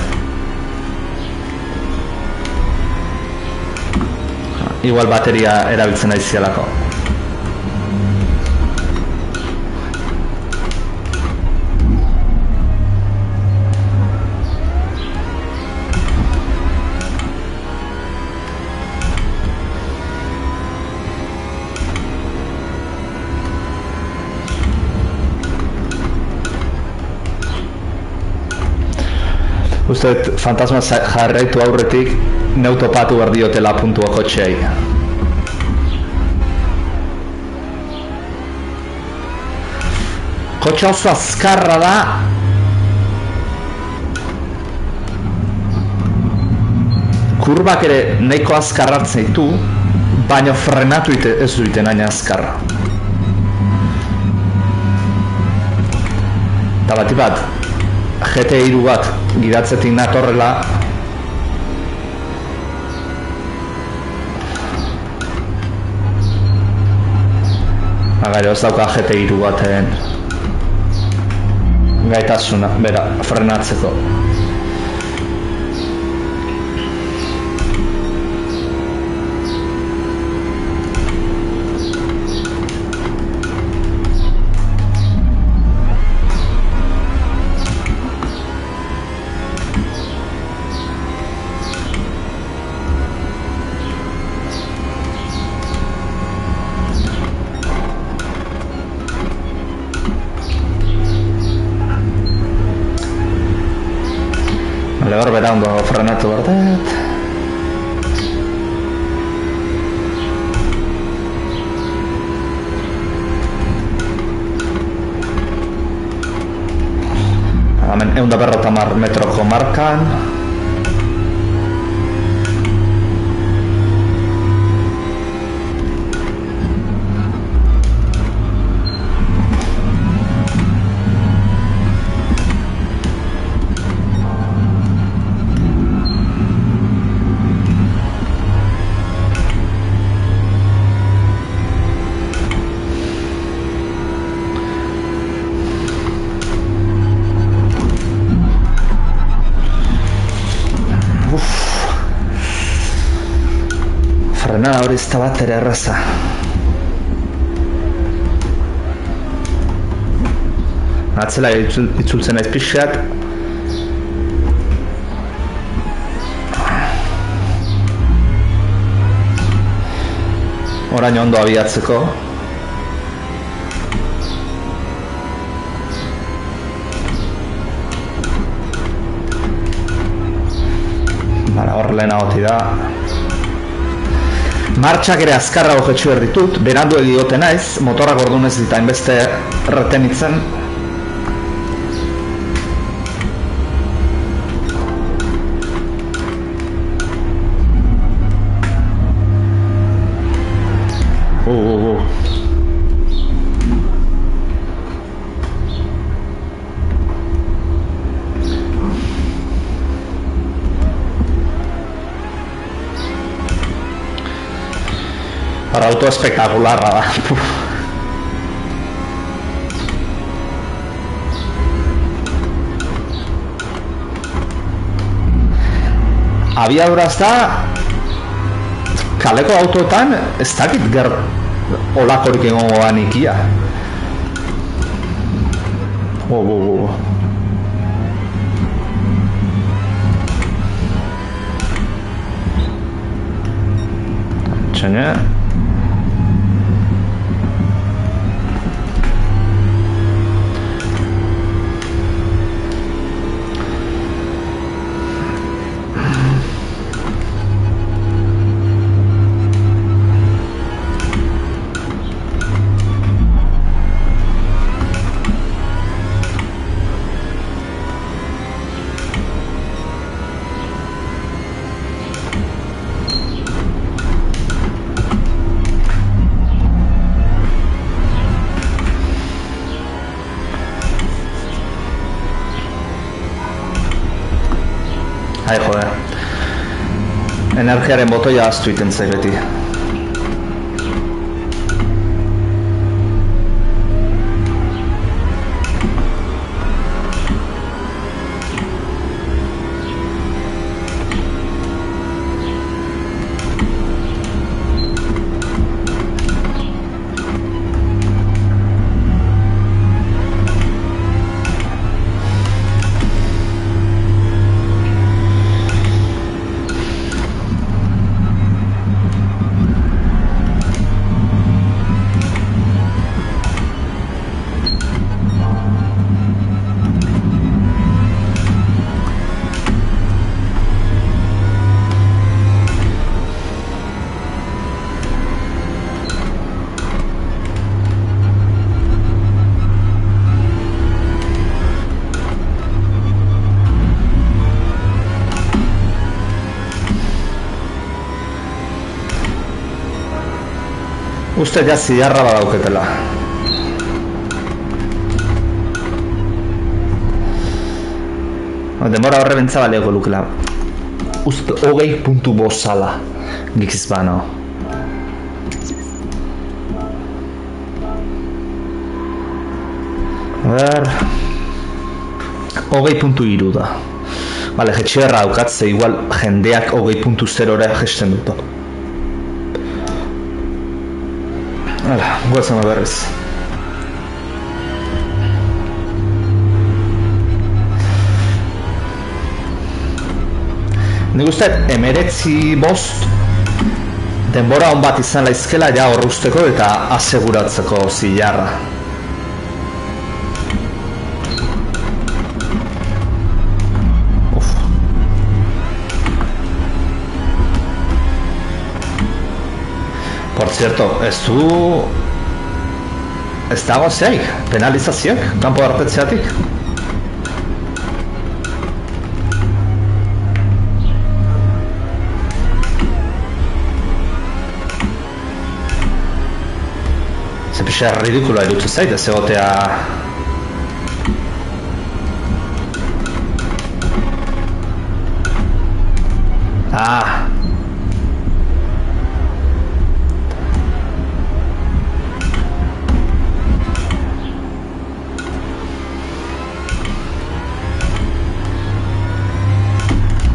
Igual bateria erabiltzen aizialako. Uste dut, fantasma jarraitu aurretik neutopatu behar diotela puntua kotxeai. Kotxa oso azkarra da. Kurbak ere nahiko azkarratzen ditu, baina frenatu ez duiten hain azkarra. Eta bat, GT3 bat gidatzetik natorrela gero ez dauka GT3 baten gaitasuna, bera, frenatzeko. Gaur bera ondo frenatu behar dut. Hemen 150 metroko markan. Frenada hori ez da bat ere erraza. Atzela itzultzen naiz pixkat. Orain ondo abiatzeko. Hor lehenagoti da. Martxak ere azkarrago jetxu ditut, berandu egigote naiz, motorrak orduan ez dit hainbeste retenitzen. Auto espektakularra da. Abiaduraz da kaleko autoetan ez dakit ger olakorik egongoan ikia. Txene. Ai, jode. Energiaren botoia ahaztu iten zait beti. Uste ja ziarra badauketela. Denbora horre bentsa balioko lukela. Uste 20.5 zala. Gikiz bano. A ver... 20.3 da. Bale, jetxerra daukat, ze igual jendeak 20.0 jesten dut. Hala, guazen berriz. Nik uste, 19.5 denbora hon bat izan laizkela ja horruzteko eta aseguratzeko zilarra. Por cierto, ez dago zeik, penalizazioak, kanpo hartetzeatik. Ze pixa ridikuloa irutu zait, ez egotea... Ah!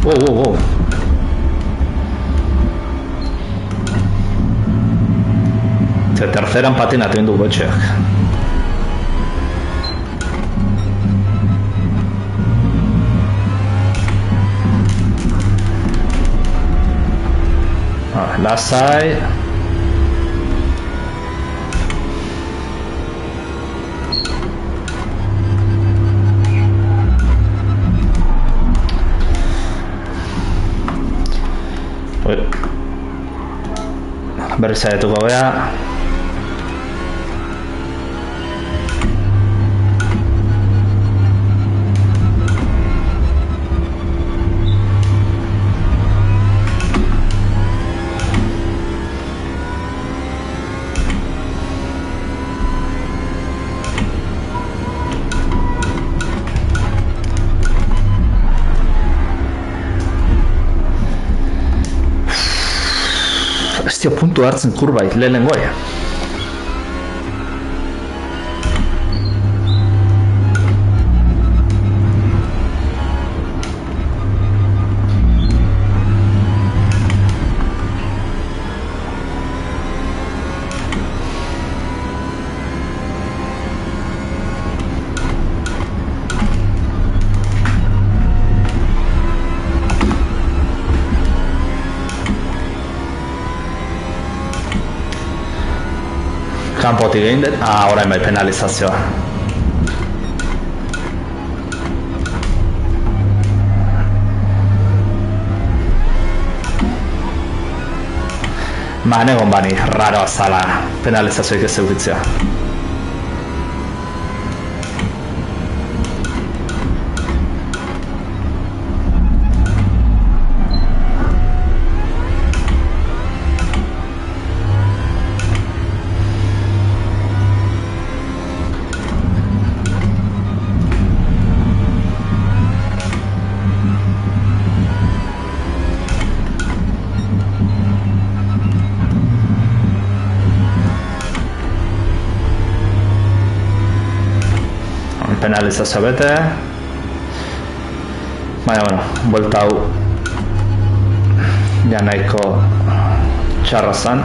Wow. karteran patinatu indu gotxeak. Lasai. Berriz saiatuko gara. Ez dio puntu hartzen kurbait, lehenengoa. Kanpotik egin dut, orain bai penalizazioa. Egon bani, raroa zala penalizazioik ez eukitzea. Penalizazio bete. Baina, bueno, buelta hau ja nahiko txarra zen.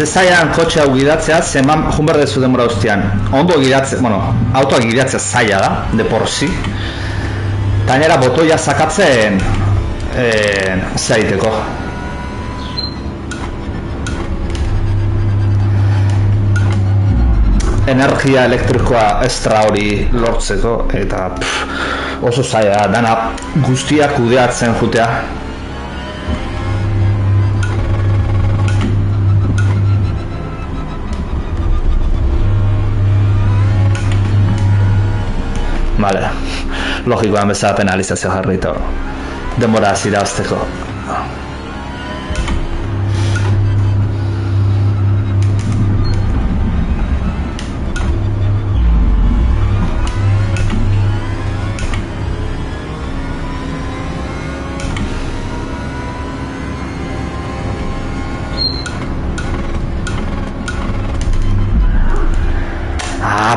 Zezaian kotxe hau gidatzea, zeman jun behar dezu denbora guztian. Ondo gidatzea, autoa gidatzea zaila da, de por si. Tainera botoia sakatzen zaiteko. Energia elektrikoa estra hori lortzeko, eta oso zaila da, dana guztiak kudeatzen jutea. Vale, logikoan bezala penalizazio jarri eta denbora zirazteko.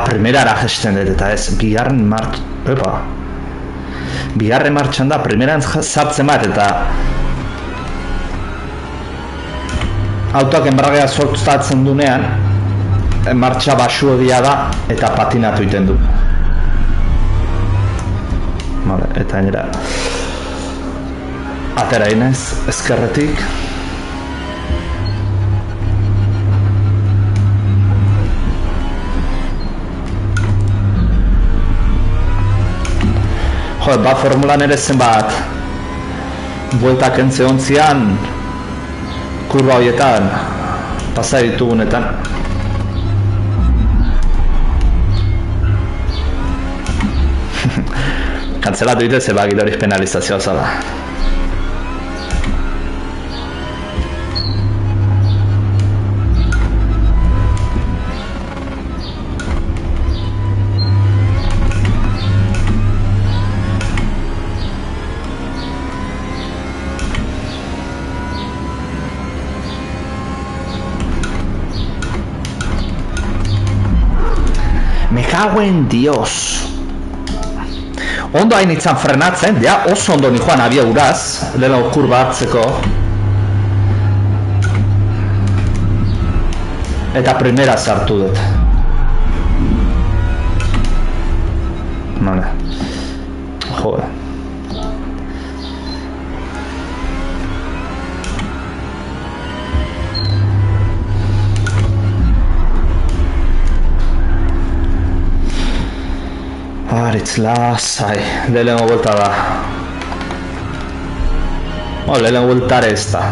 Primerara gesten dut eta ez, bigarren martxan da, primeran sartzen bat eta autoak enbarragea sortzatzen dunean martxa basu egia da eta patinatu iten du. Vale, eta nera atera inez, ezkerretik. Jo, ba formulan ere zenbat bueltak entze ontzian kurba horietan pasa ditugunetan. Kantzelatu ditez eba gidoriz penalizazioa zala. Me cago en Dios. Ondo hain itzan frenatzen, ja oso ondo ni joan abia uraz, lehela kurba hartzeko. Eta primera sartu dut. Vale. Joder. Aritz lasai, lehenengo vuelta da. Lehenengo vueltare ez da.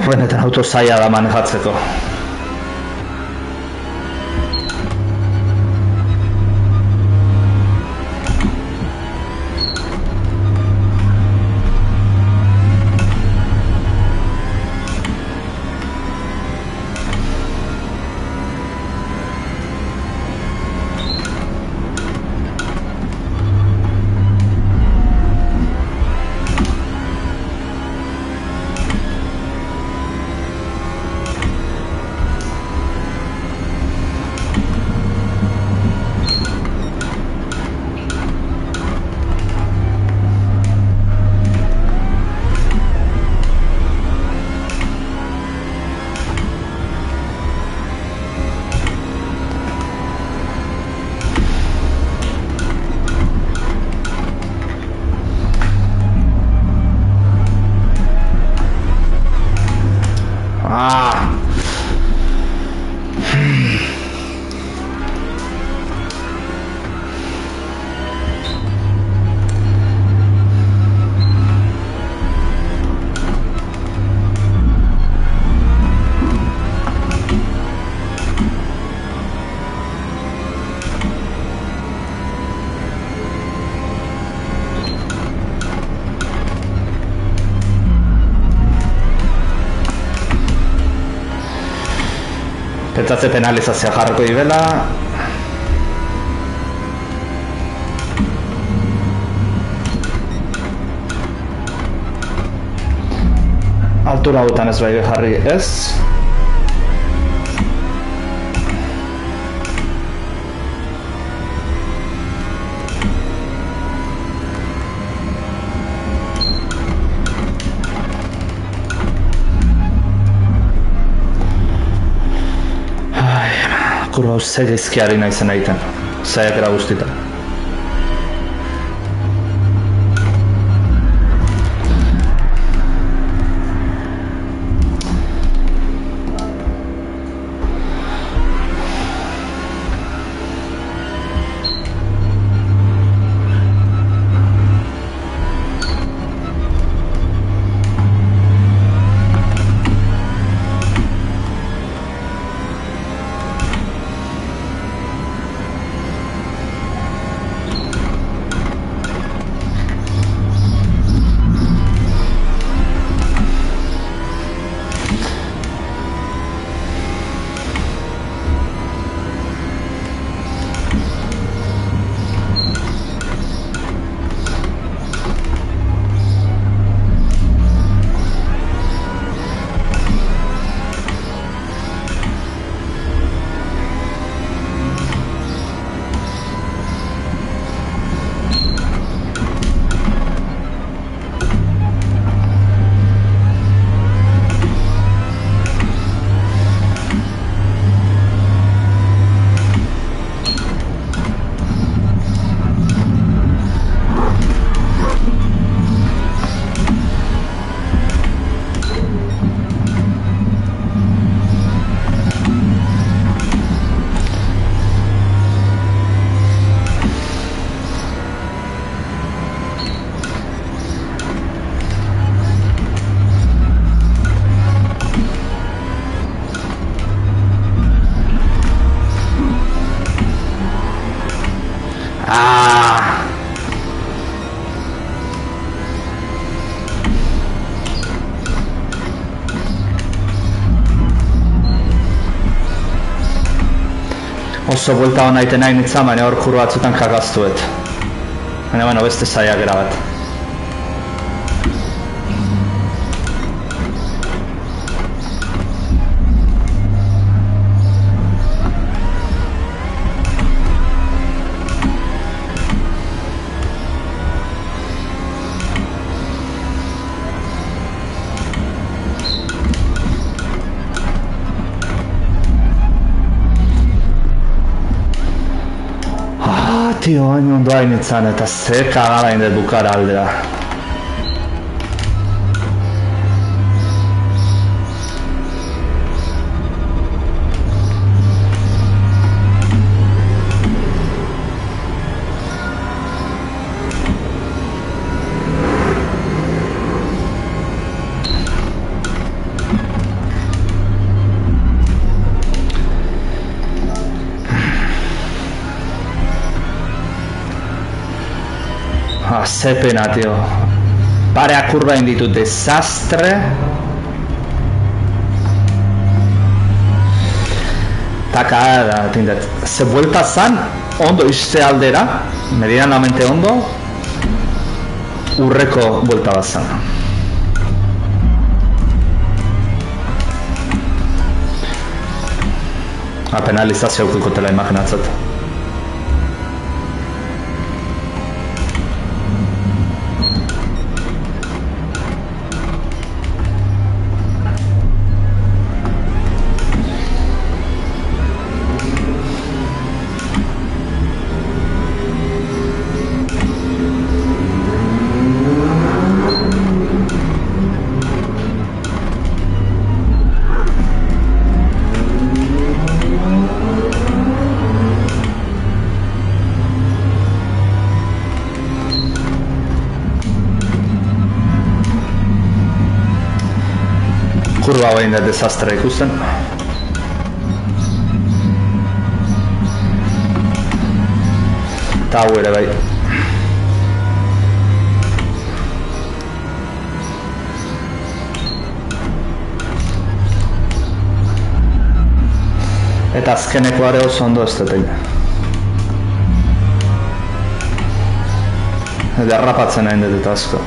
Benetan auto zaila da manejatzeko. Pentsatze penalizazioa jarriko dibela. Altura hauetan ez bai jarri ez. Kurba ze gaizkiari naizen egiten, saiakera guztita. Oso buelta hona iten nahi nintzen, baina hor kurba batzutan kagaztuet. Baina, beste saiakera bat. Tio, hain ondo hain itzan eta ze kagara indet bukara aldera. Ze pena, tio. Parea kurba inditu, desastre. Eta kagada, tindet. Ze buelta zan, ondo izte aldera, medianamente ondo, urreko buelta bat zan. Penalizazio aukikotela imaginatzat. Kurba bain da desastre ikusten. Eta hau ere bai. Eta azkenekoare oso ondo ez dut egin. Derrapatzen hain dut eta asko.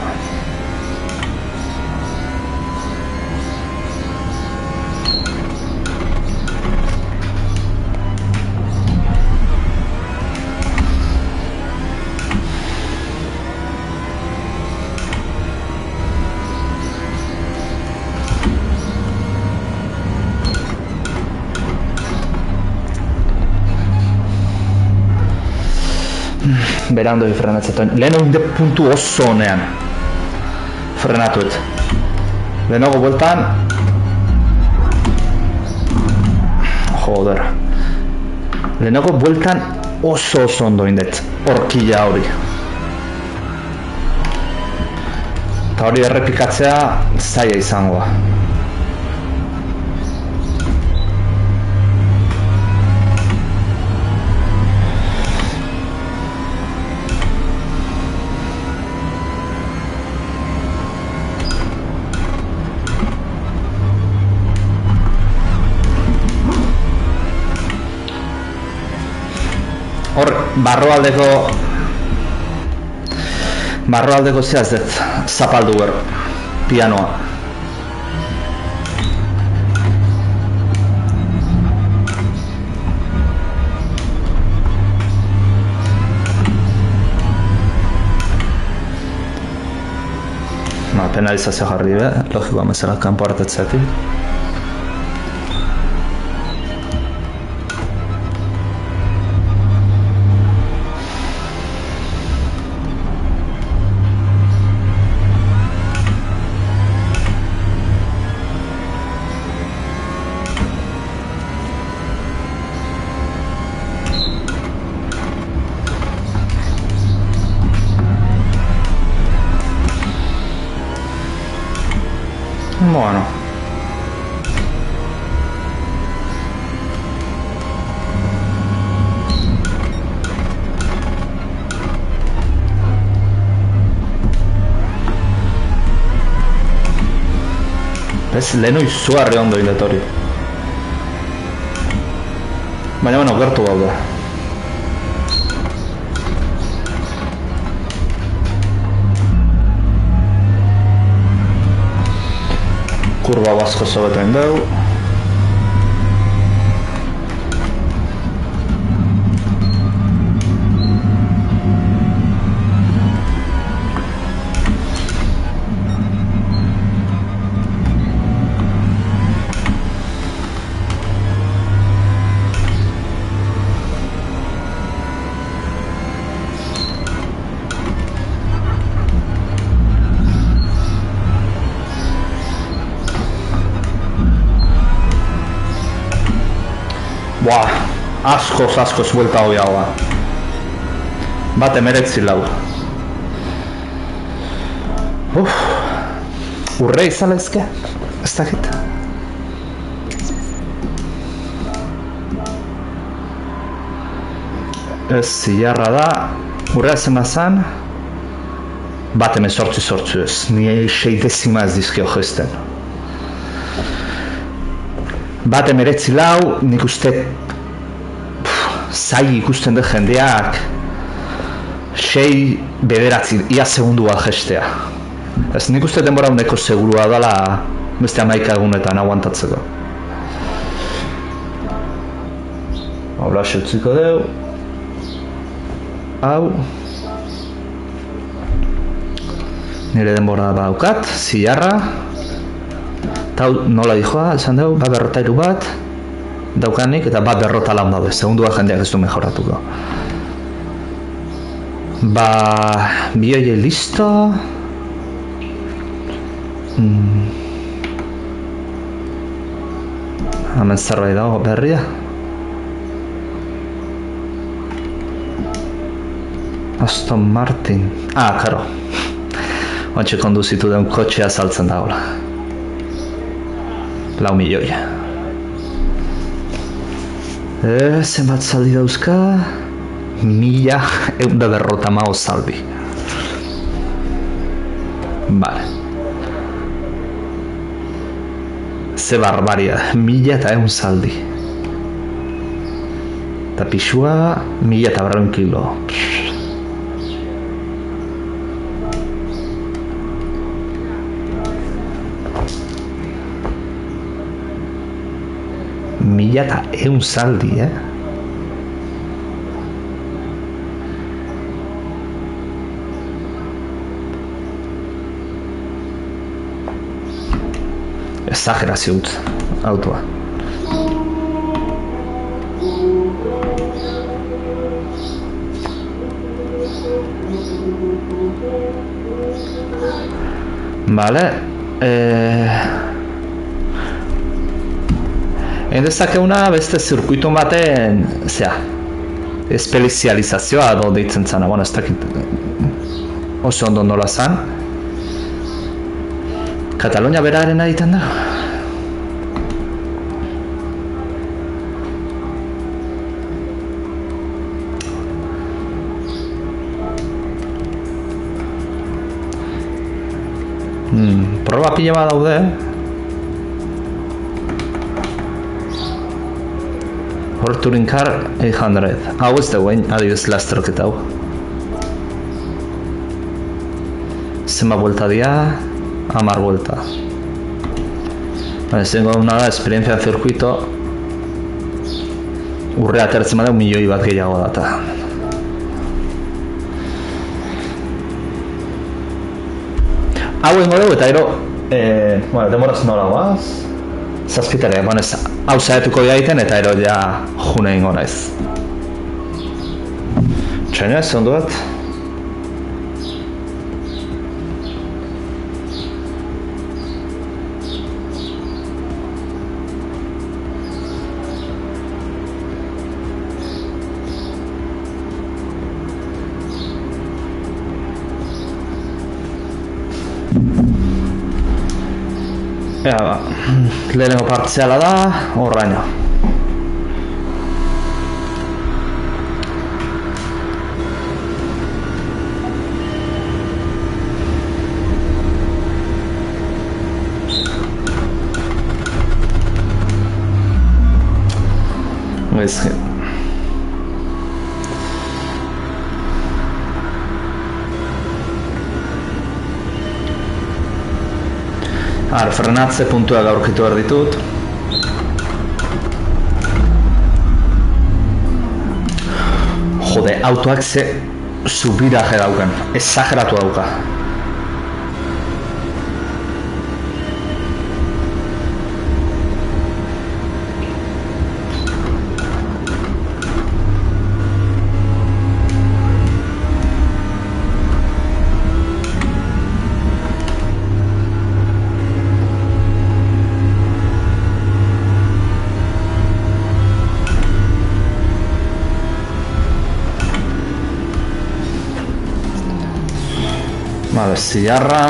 Berando frenatzen. Lehen hunde puntu oso honean frenatuet. Lehenago bueltan joder. Lehenago bueltan oso ondo indet. Horkila hori. Eta hori errepikatzea zaila izangoa. Hor, barroaldeko zehaz dut zapaldu gero, pianoa. Penalizazio jarri be, logikoa mesela kanpo hartatzeatik. Bueno. Ez lehenu izugarri ondo hilet hori. Baina, bueno, gertu gaude. Kurba hau asko zobetain dugu. Buah, askoz buelta hobiagoa. Bat 19 urre izalezke, ez dakit. Ez zilarra da, urrea zen bazan, bat 18 ez, nire 6 dezima ez dizkio joizten. Bat 19, nik uste zai ikusten dut jendeak 6 bederatzi, ia segundu bat gestea. Ez nik uste denbora uneko segurua dela beste 11 egunetan aguantatzeko. Hau utziko deu. Hau nire denbora daukat, zilarra. Eta nola dijoa, esan dugu, bat berrotairu bat daukanik eta bat berrota lan daude, segundua jendeak ez du mejoratuko. Bi horiei listo. Hemen zerbait dago berria. Aston Martin. Karo. Ontxe konduzitu den kotxea saltzen dagoela. 4 milioi. Zenbat zaldi dauzka? 1150 zaldi. Vale. Ze barbaria, 1100 zaldi. Eta pixua, 1100 kilo. Eta zaldi, Exagerazio utz, autoa. Vale. Dezakeguna beste zirkuitu baten, espezializazioa edo deitzen zana, ez dakit oso ondo nola zan. Katalonia beraren egiten da. Proba pila bat daude, World Touring Car 800. Hau ez dagoen, adibidez lasterketa hau. Zenba buelta dira, 10 buelta. Zengo duna da, esperientzia zirkuito, urrea atertzen bada 1 milioi bat gehiago data. Hau ingo dugu eta gero, demoraz nola guaz. Zazpitare, hau zaituko gaiten eta ero ja june ingo naiz. Txaina, ez ondo bat? Lehenengo partziala da, horraino. Frenatze puntuak aurkitu behar ditut. Jode, autoak ze subiraje daukan, exageratu dauka. Vale, zilarra...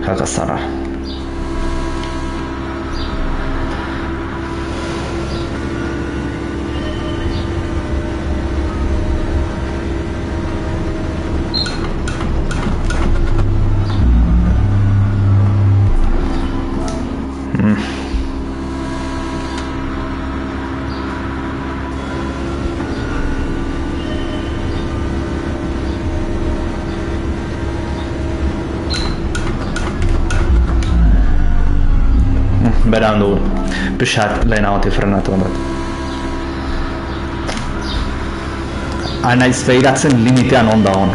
Kakazarra. Beran dugu, pixat lehenagotik frenatu bat. Naiz behiratzen limitean onda hon.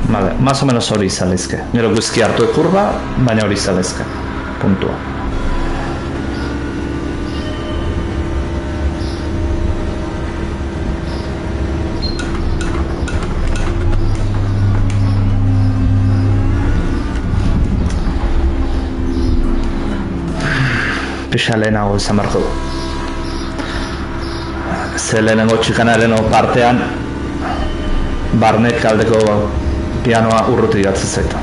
Vale, más o menos hori izalezke. Nero guzki hartu kurba, baina hori izalezke. Puntua. Pixa lehenago izan barko du. Ze lehenengo txikanaren partean barnek aldeko pianoa urruti jatzen zaitu.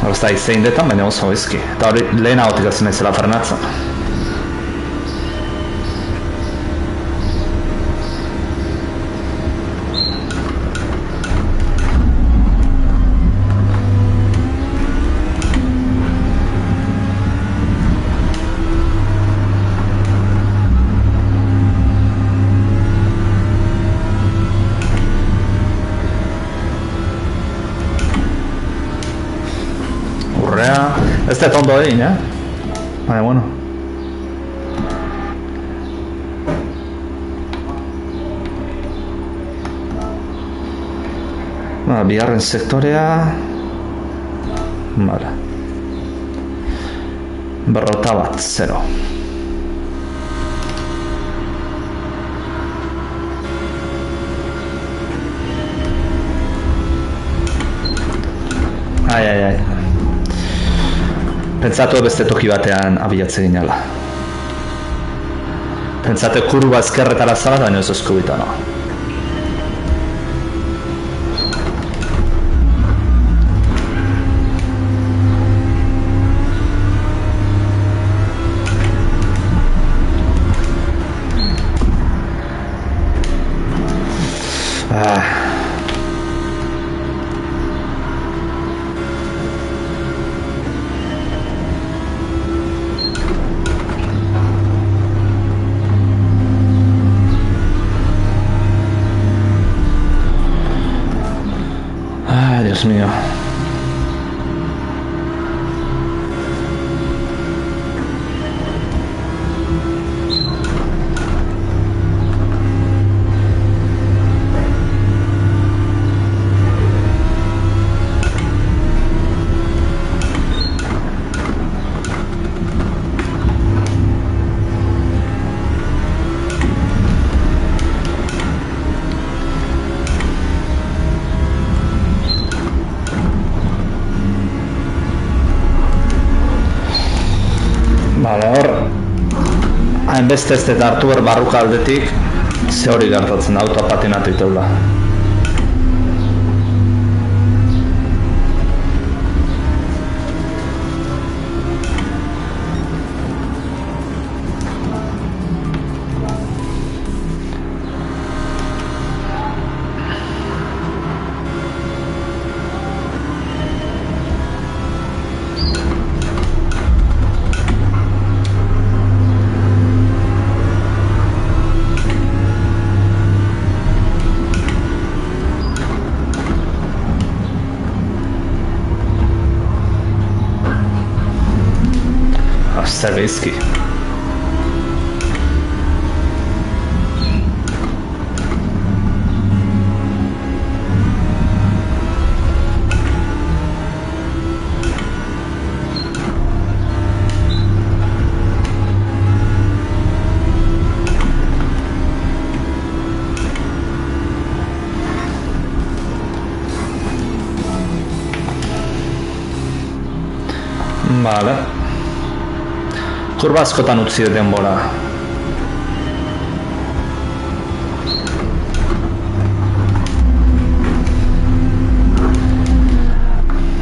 Horrezta izein detan, baina oso izki. Eta hori lehenagotik atzen ezela frenatzen. Ez da tondo egin, baina, bueno. Bigarren sektorea... Vale. 41-0. Ai. Pentsatu beste toki batean abiatze ginela. Pentsate kurba ezkerretara zala, baina ez eskubita no. Dios mío. Bale, hor, hainbeste ez eta hartu behar barruka aldetik, ze hori gertatzen da, autoa patinatu iteula. Zer geizki. Vale. Kurba askotan utzi dut denbora.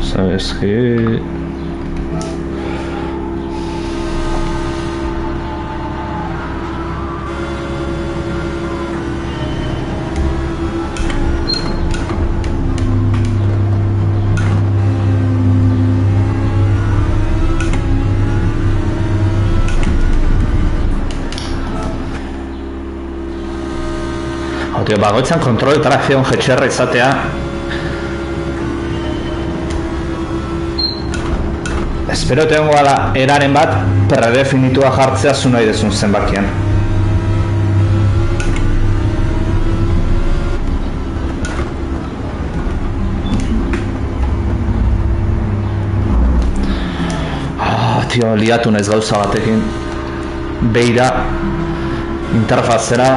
Zabezki... Tio, bagoitzan kontroletara geon jetxerra izatea espero tegongo gala eraren bat predefinitua jartzea zu nahi dezun zenbakian. Tio, liatu naiz gauza batekin beira interfazera.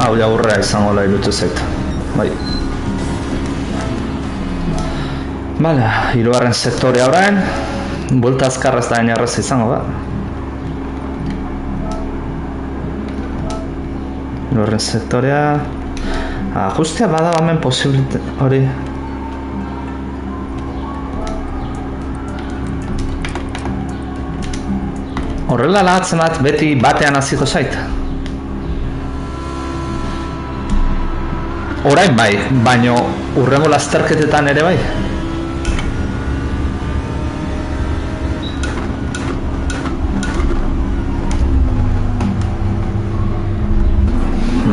Hau aurrea izango la irutu zait. Bai. Bale, hirugarren sektorea orain. Buelta azkarra ez da erraz izango da. Hirugarren sektorea. Ajustea bada hemen posibilite hori. Horrela lagatzen bat beti batean hasiko zait. Orain bai, baino urrengo lasterketetan ere bai.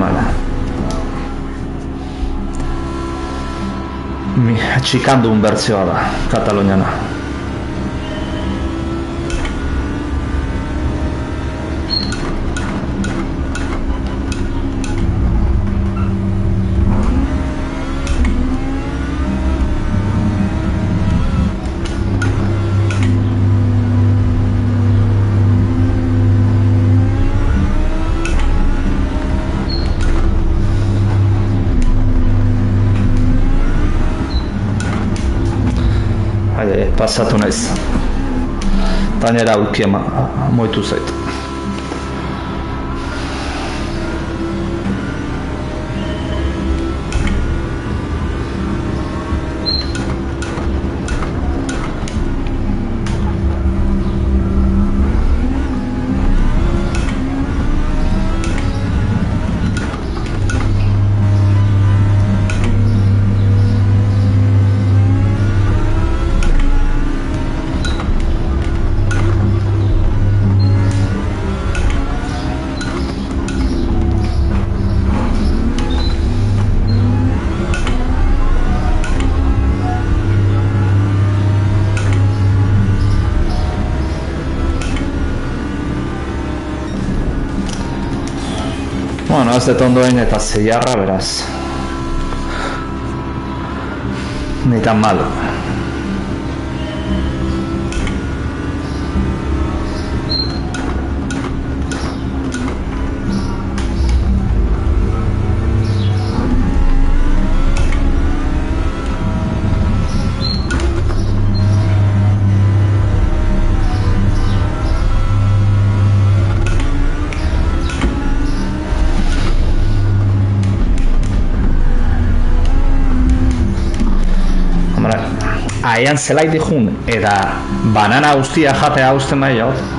Vale. txikandun bertsioa da, kataloniana. Pasatu naiz. Tainera aurki moitu zait. Bueno, ez dut ondoen eta zeiarra, beraz. Ni tan mal. Aian zelai dihun, eta banana guztia jatea usten nahi jaut.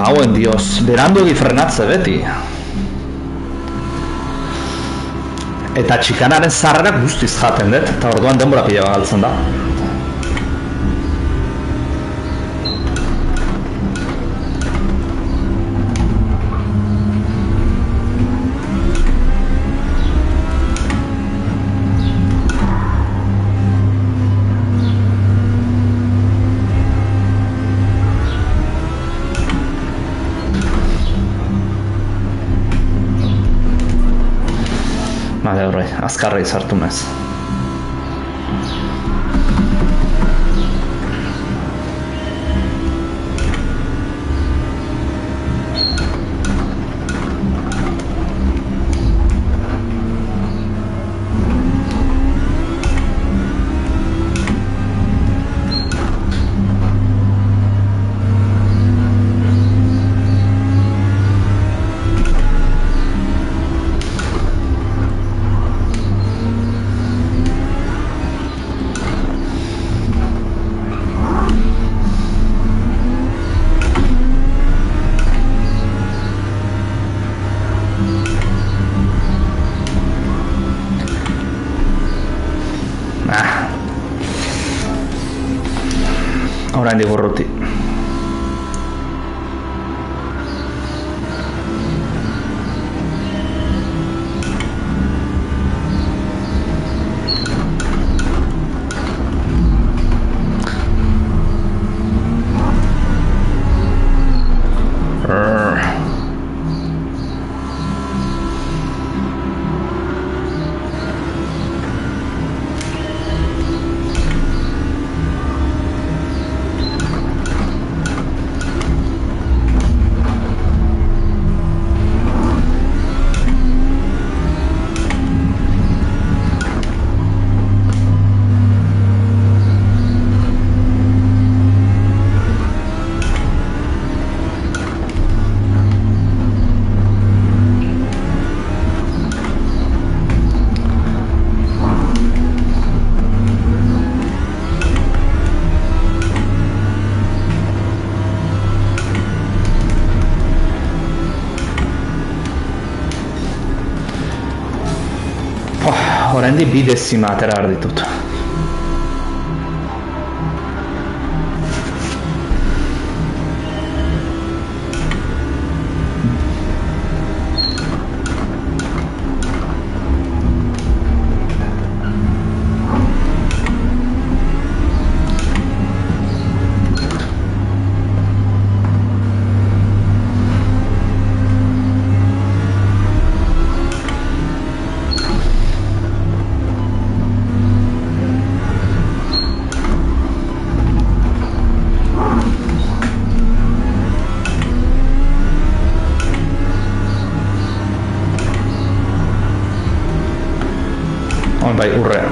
Hauen Dios, beranduegi frenatze beti. Eta txikanaren zarrerak guztiz jaten dut, eta orduan denbora pila galtzen da. Bale, horre, azkarra izartu naiz. Oraindik urruti. Oraindik 2 dezima atera behar ditut. Bai, urrea.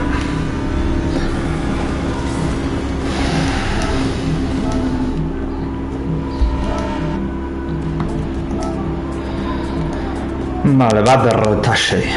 Vale, bat 56.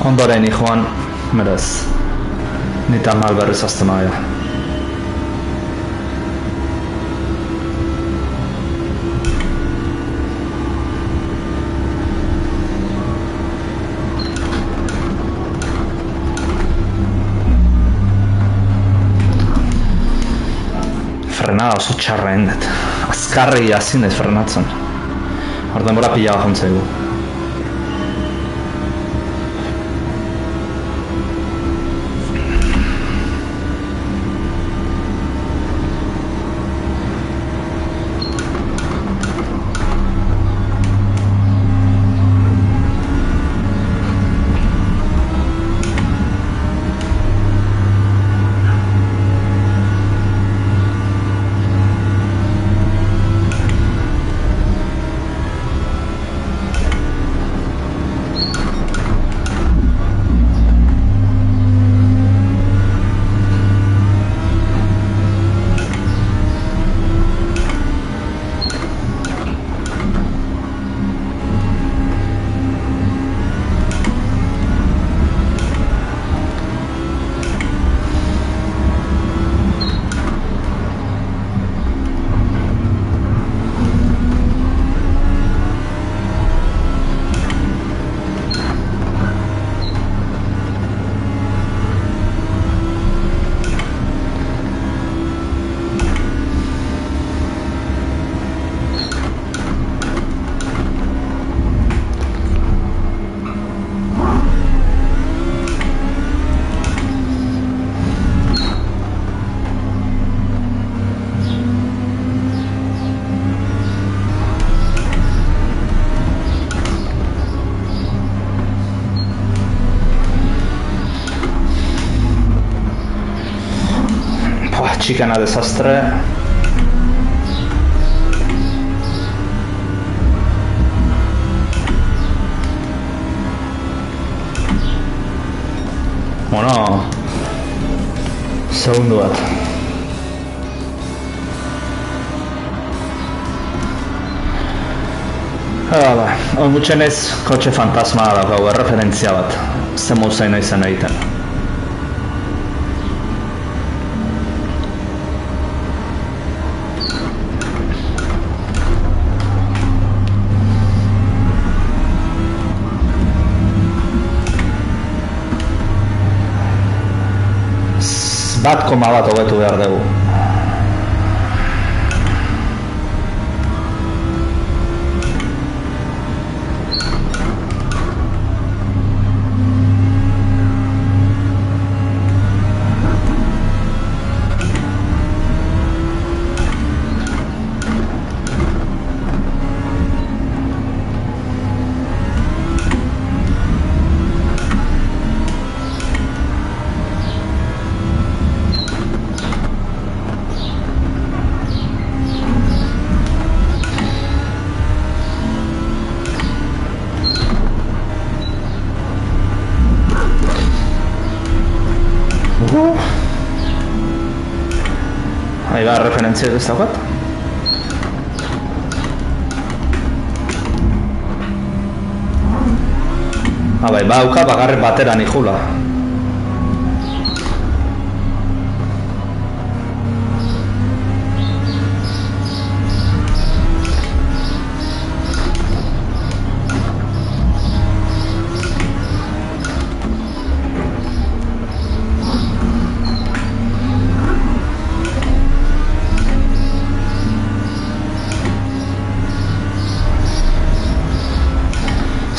Ondoren joan, beraz, nita mal berriz azten maia. Frenada oso txarra hendet. Azkarri hazin ez frenatzen. Hor denbora pila jontzaigu. Chicana desastre. Bueno, segundu bat. Hala, on gutxenez kotxe fantasma da gau erreferentzia bat. Zer mozain izan egiten. Bat koma bat hobetu behar dugu. Aiba, referentzia ez daukat. Bai, bauka bagarren bateran ikula.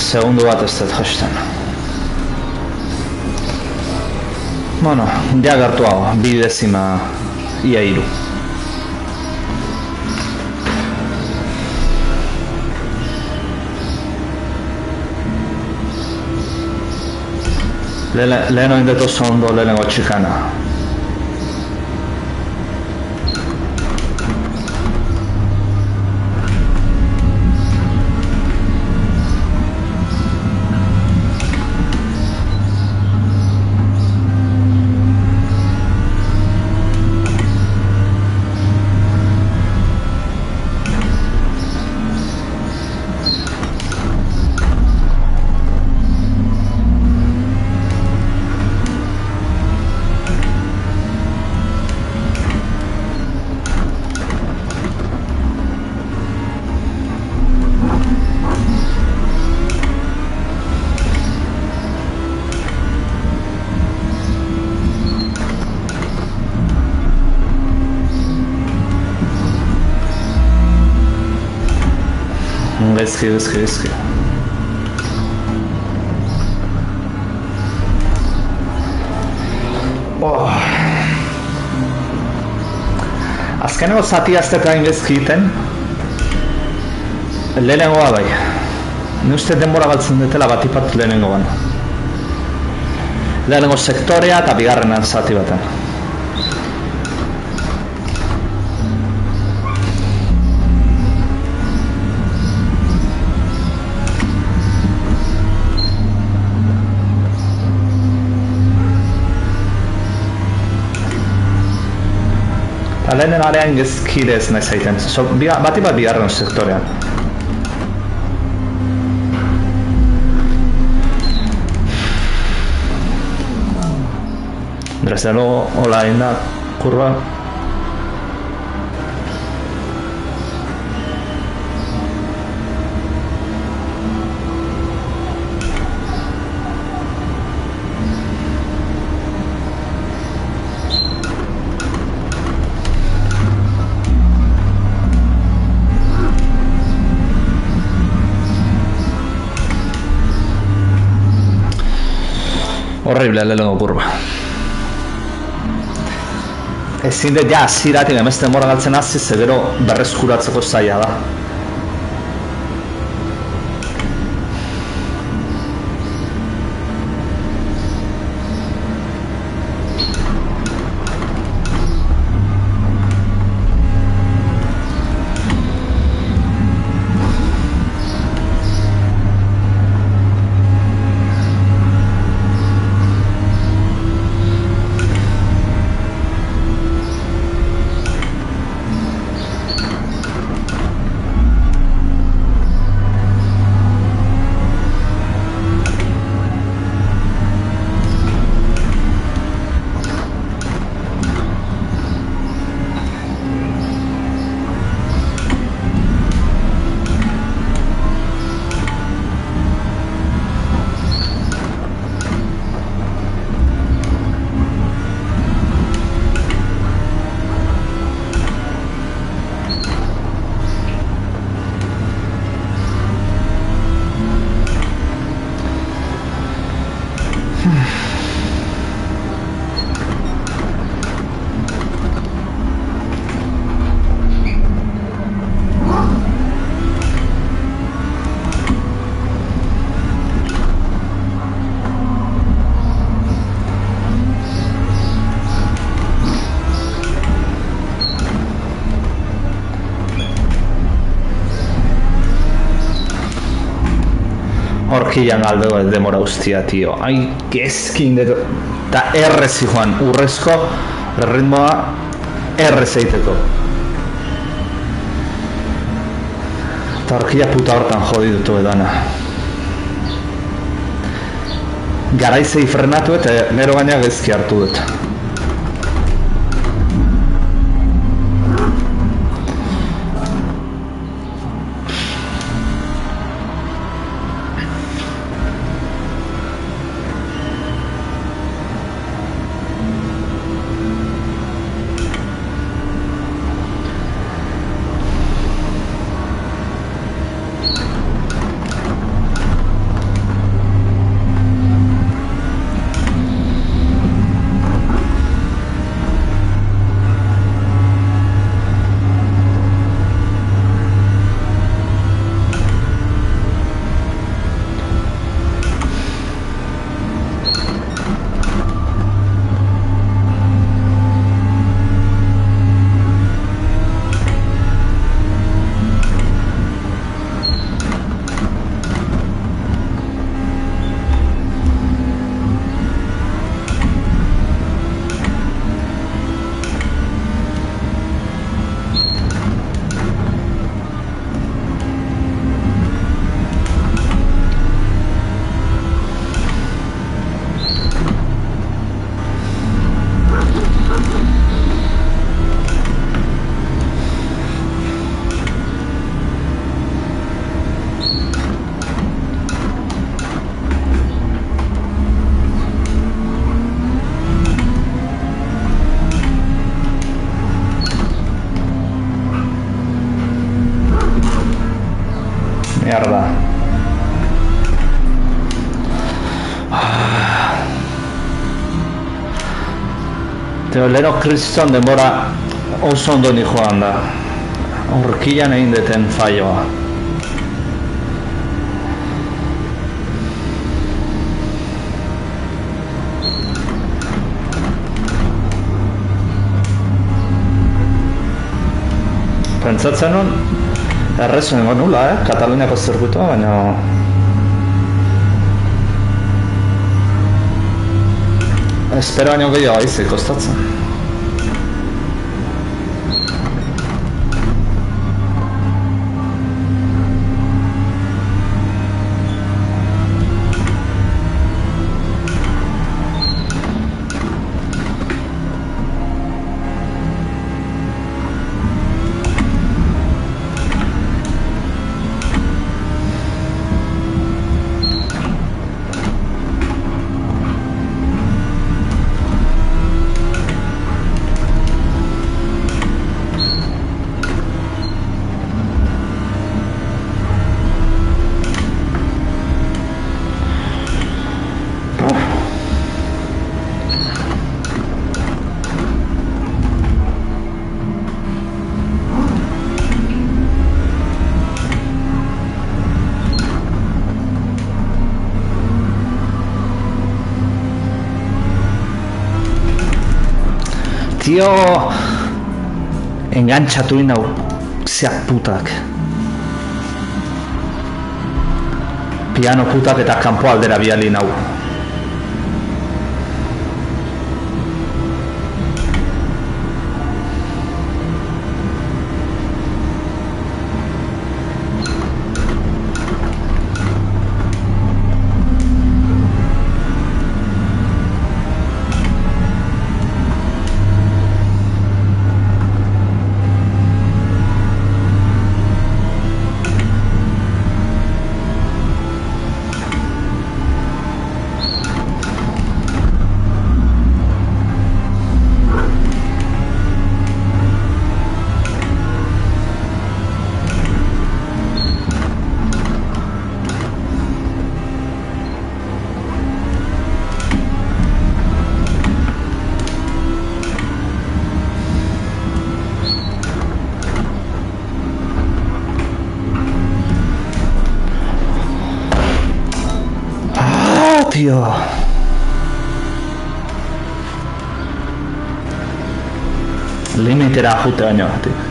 Segundu bat ez dut jasten. Bueno, ja gertu hau, 2 dezima ia 3. Lehen oin dut oso ondo lehenengo txikana. Gaizki. Azkeneko zati azteka gaizki egiten. Lehenengoa bai. Ni uste denbora galtzen dutela batipat lehenengoan. Lehenengo sektorea eta bigarrenan zati baten. Lehenen arean gezkide ez nahi zaiten, bati bat bigarren sektorean. Desde luego, hola inda, kurba. Horrible lehenengo kurba. Ezin dut ja aziratik emez denbora galtzen hasi, ze gero berreskuratzeko zaila da. Horkian galdu demora ustia, tio. Ai, gezkin deto. Eta errezi joan, urrezko ritmoa errez egiteko. Eta horkia puta hortan jodi dutu edana. Garaizei frenatu eta nero gaina gezki hartu dut. Mierda. Lero kriston denbora oso ondo ni joan da. Horkilan egin deten falloa. Pentsatzen nun errezu nengo nula, Kataluniako zirkuitua, baina... Espero baino gehiago aizi kostatzen. Tio, engantzatu inau, zeak putak. Piano putak eta kanpo aldera biali nau. Tío. Limitera jute baino batik.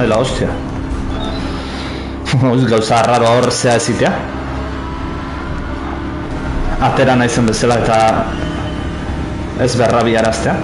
la hostia. Gauza arraro hor zea ezitea. Atera naizen bezala eta ez berrabi araztea.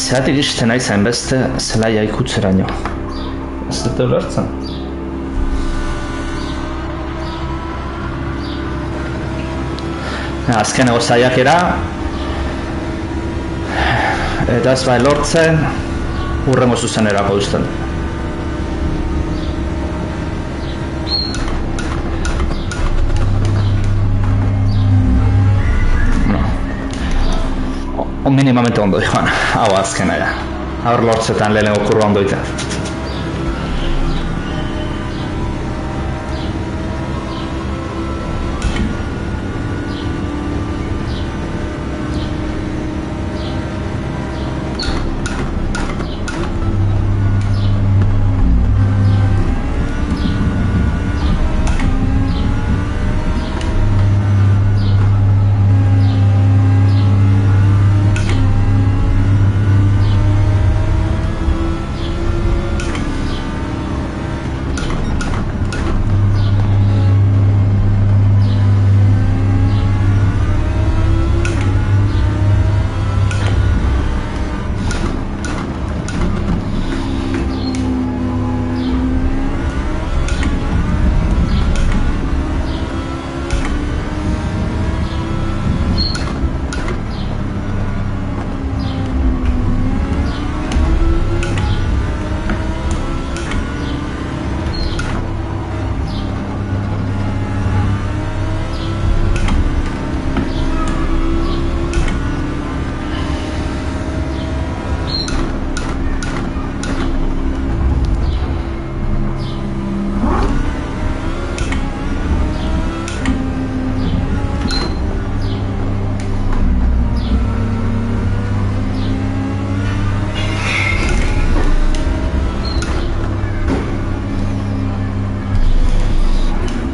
Zeratik izten nahi zain beste zelaia ikutzeraino. Ez dute ulertzen. Azkeneko saiakera eta ez bai lortzen hurrengo zuzenerako uzten. Minimamente ondo joan, hau azkena ja. Hor lortzetan lehenengo kurba ondo iten.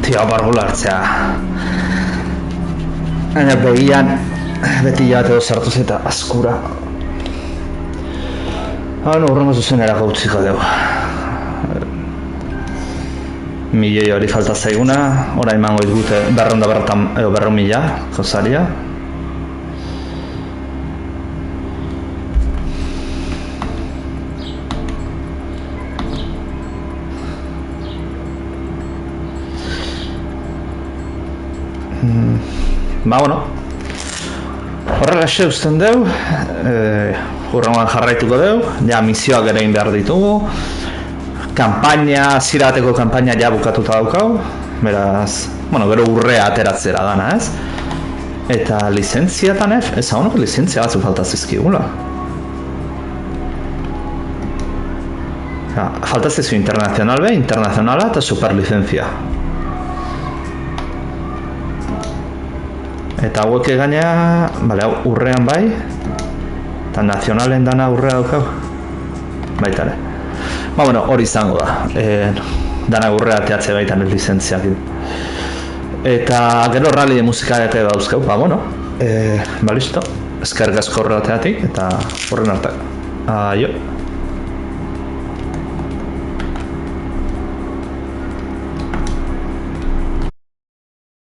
Tio, bargula hartzea. Baina begian beti jabate edo sartuz eta askura. Horrengo zuzenerako utziko dugu. Milioi hori falta zaiguna, orain mango izgute berrehun mila josaria. Bueno, horrela xe uzten dugu, hurrengoan jarraituko dugu, ja misioak ere egin behar ditugu, kanpaina, zirabateko kanpaina ja bukatuta daukau, beraz, gero urrea ateratzera dana, ez? Eta lizentziatan ez honoko lizentzia batzuk falta zizkigula. Falta zizkigu internazional be, internazionala eta superlizentzia. Eta hauek gaina, hau urrean bai, eta nazionalen dana urrea daukau. Baita ere. Hori izango da. Dana urrea teatze baitan lizentziak. Eta gero rally de musika eta dauzkau. Listo. Eskerrik asko horrelateatik eta horren arte. Aio.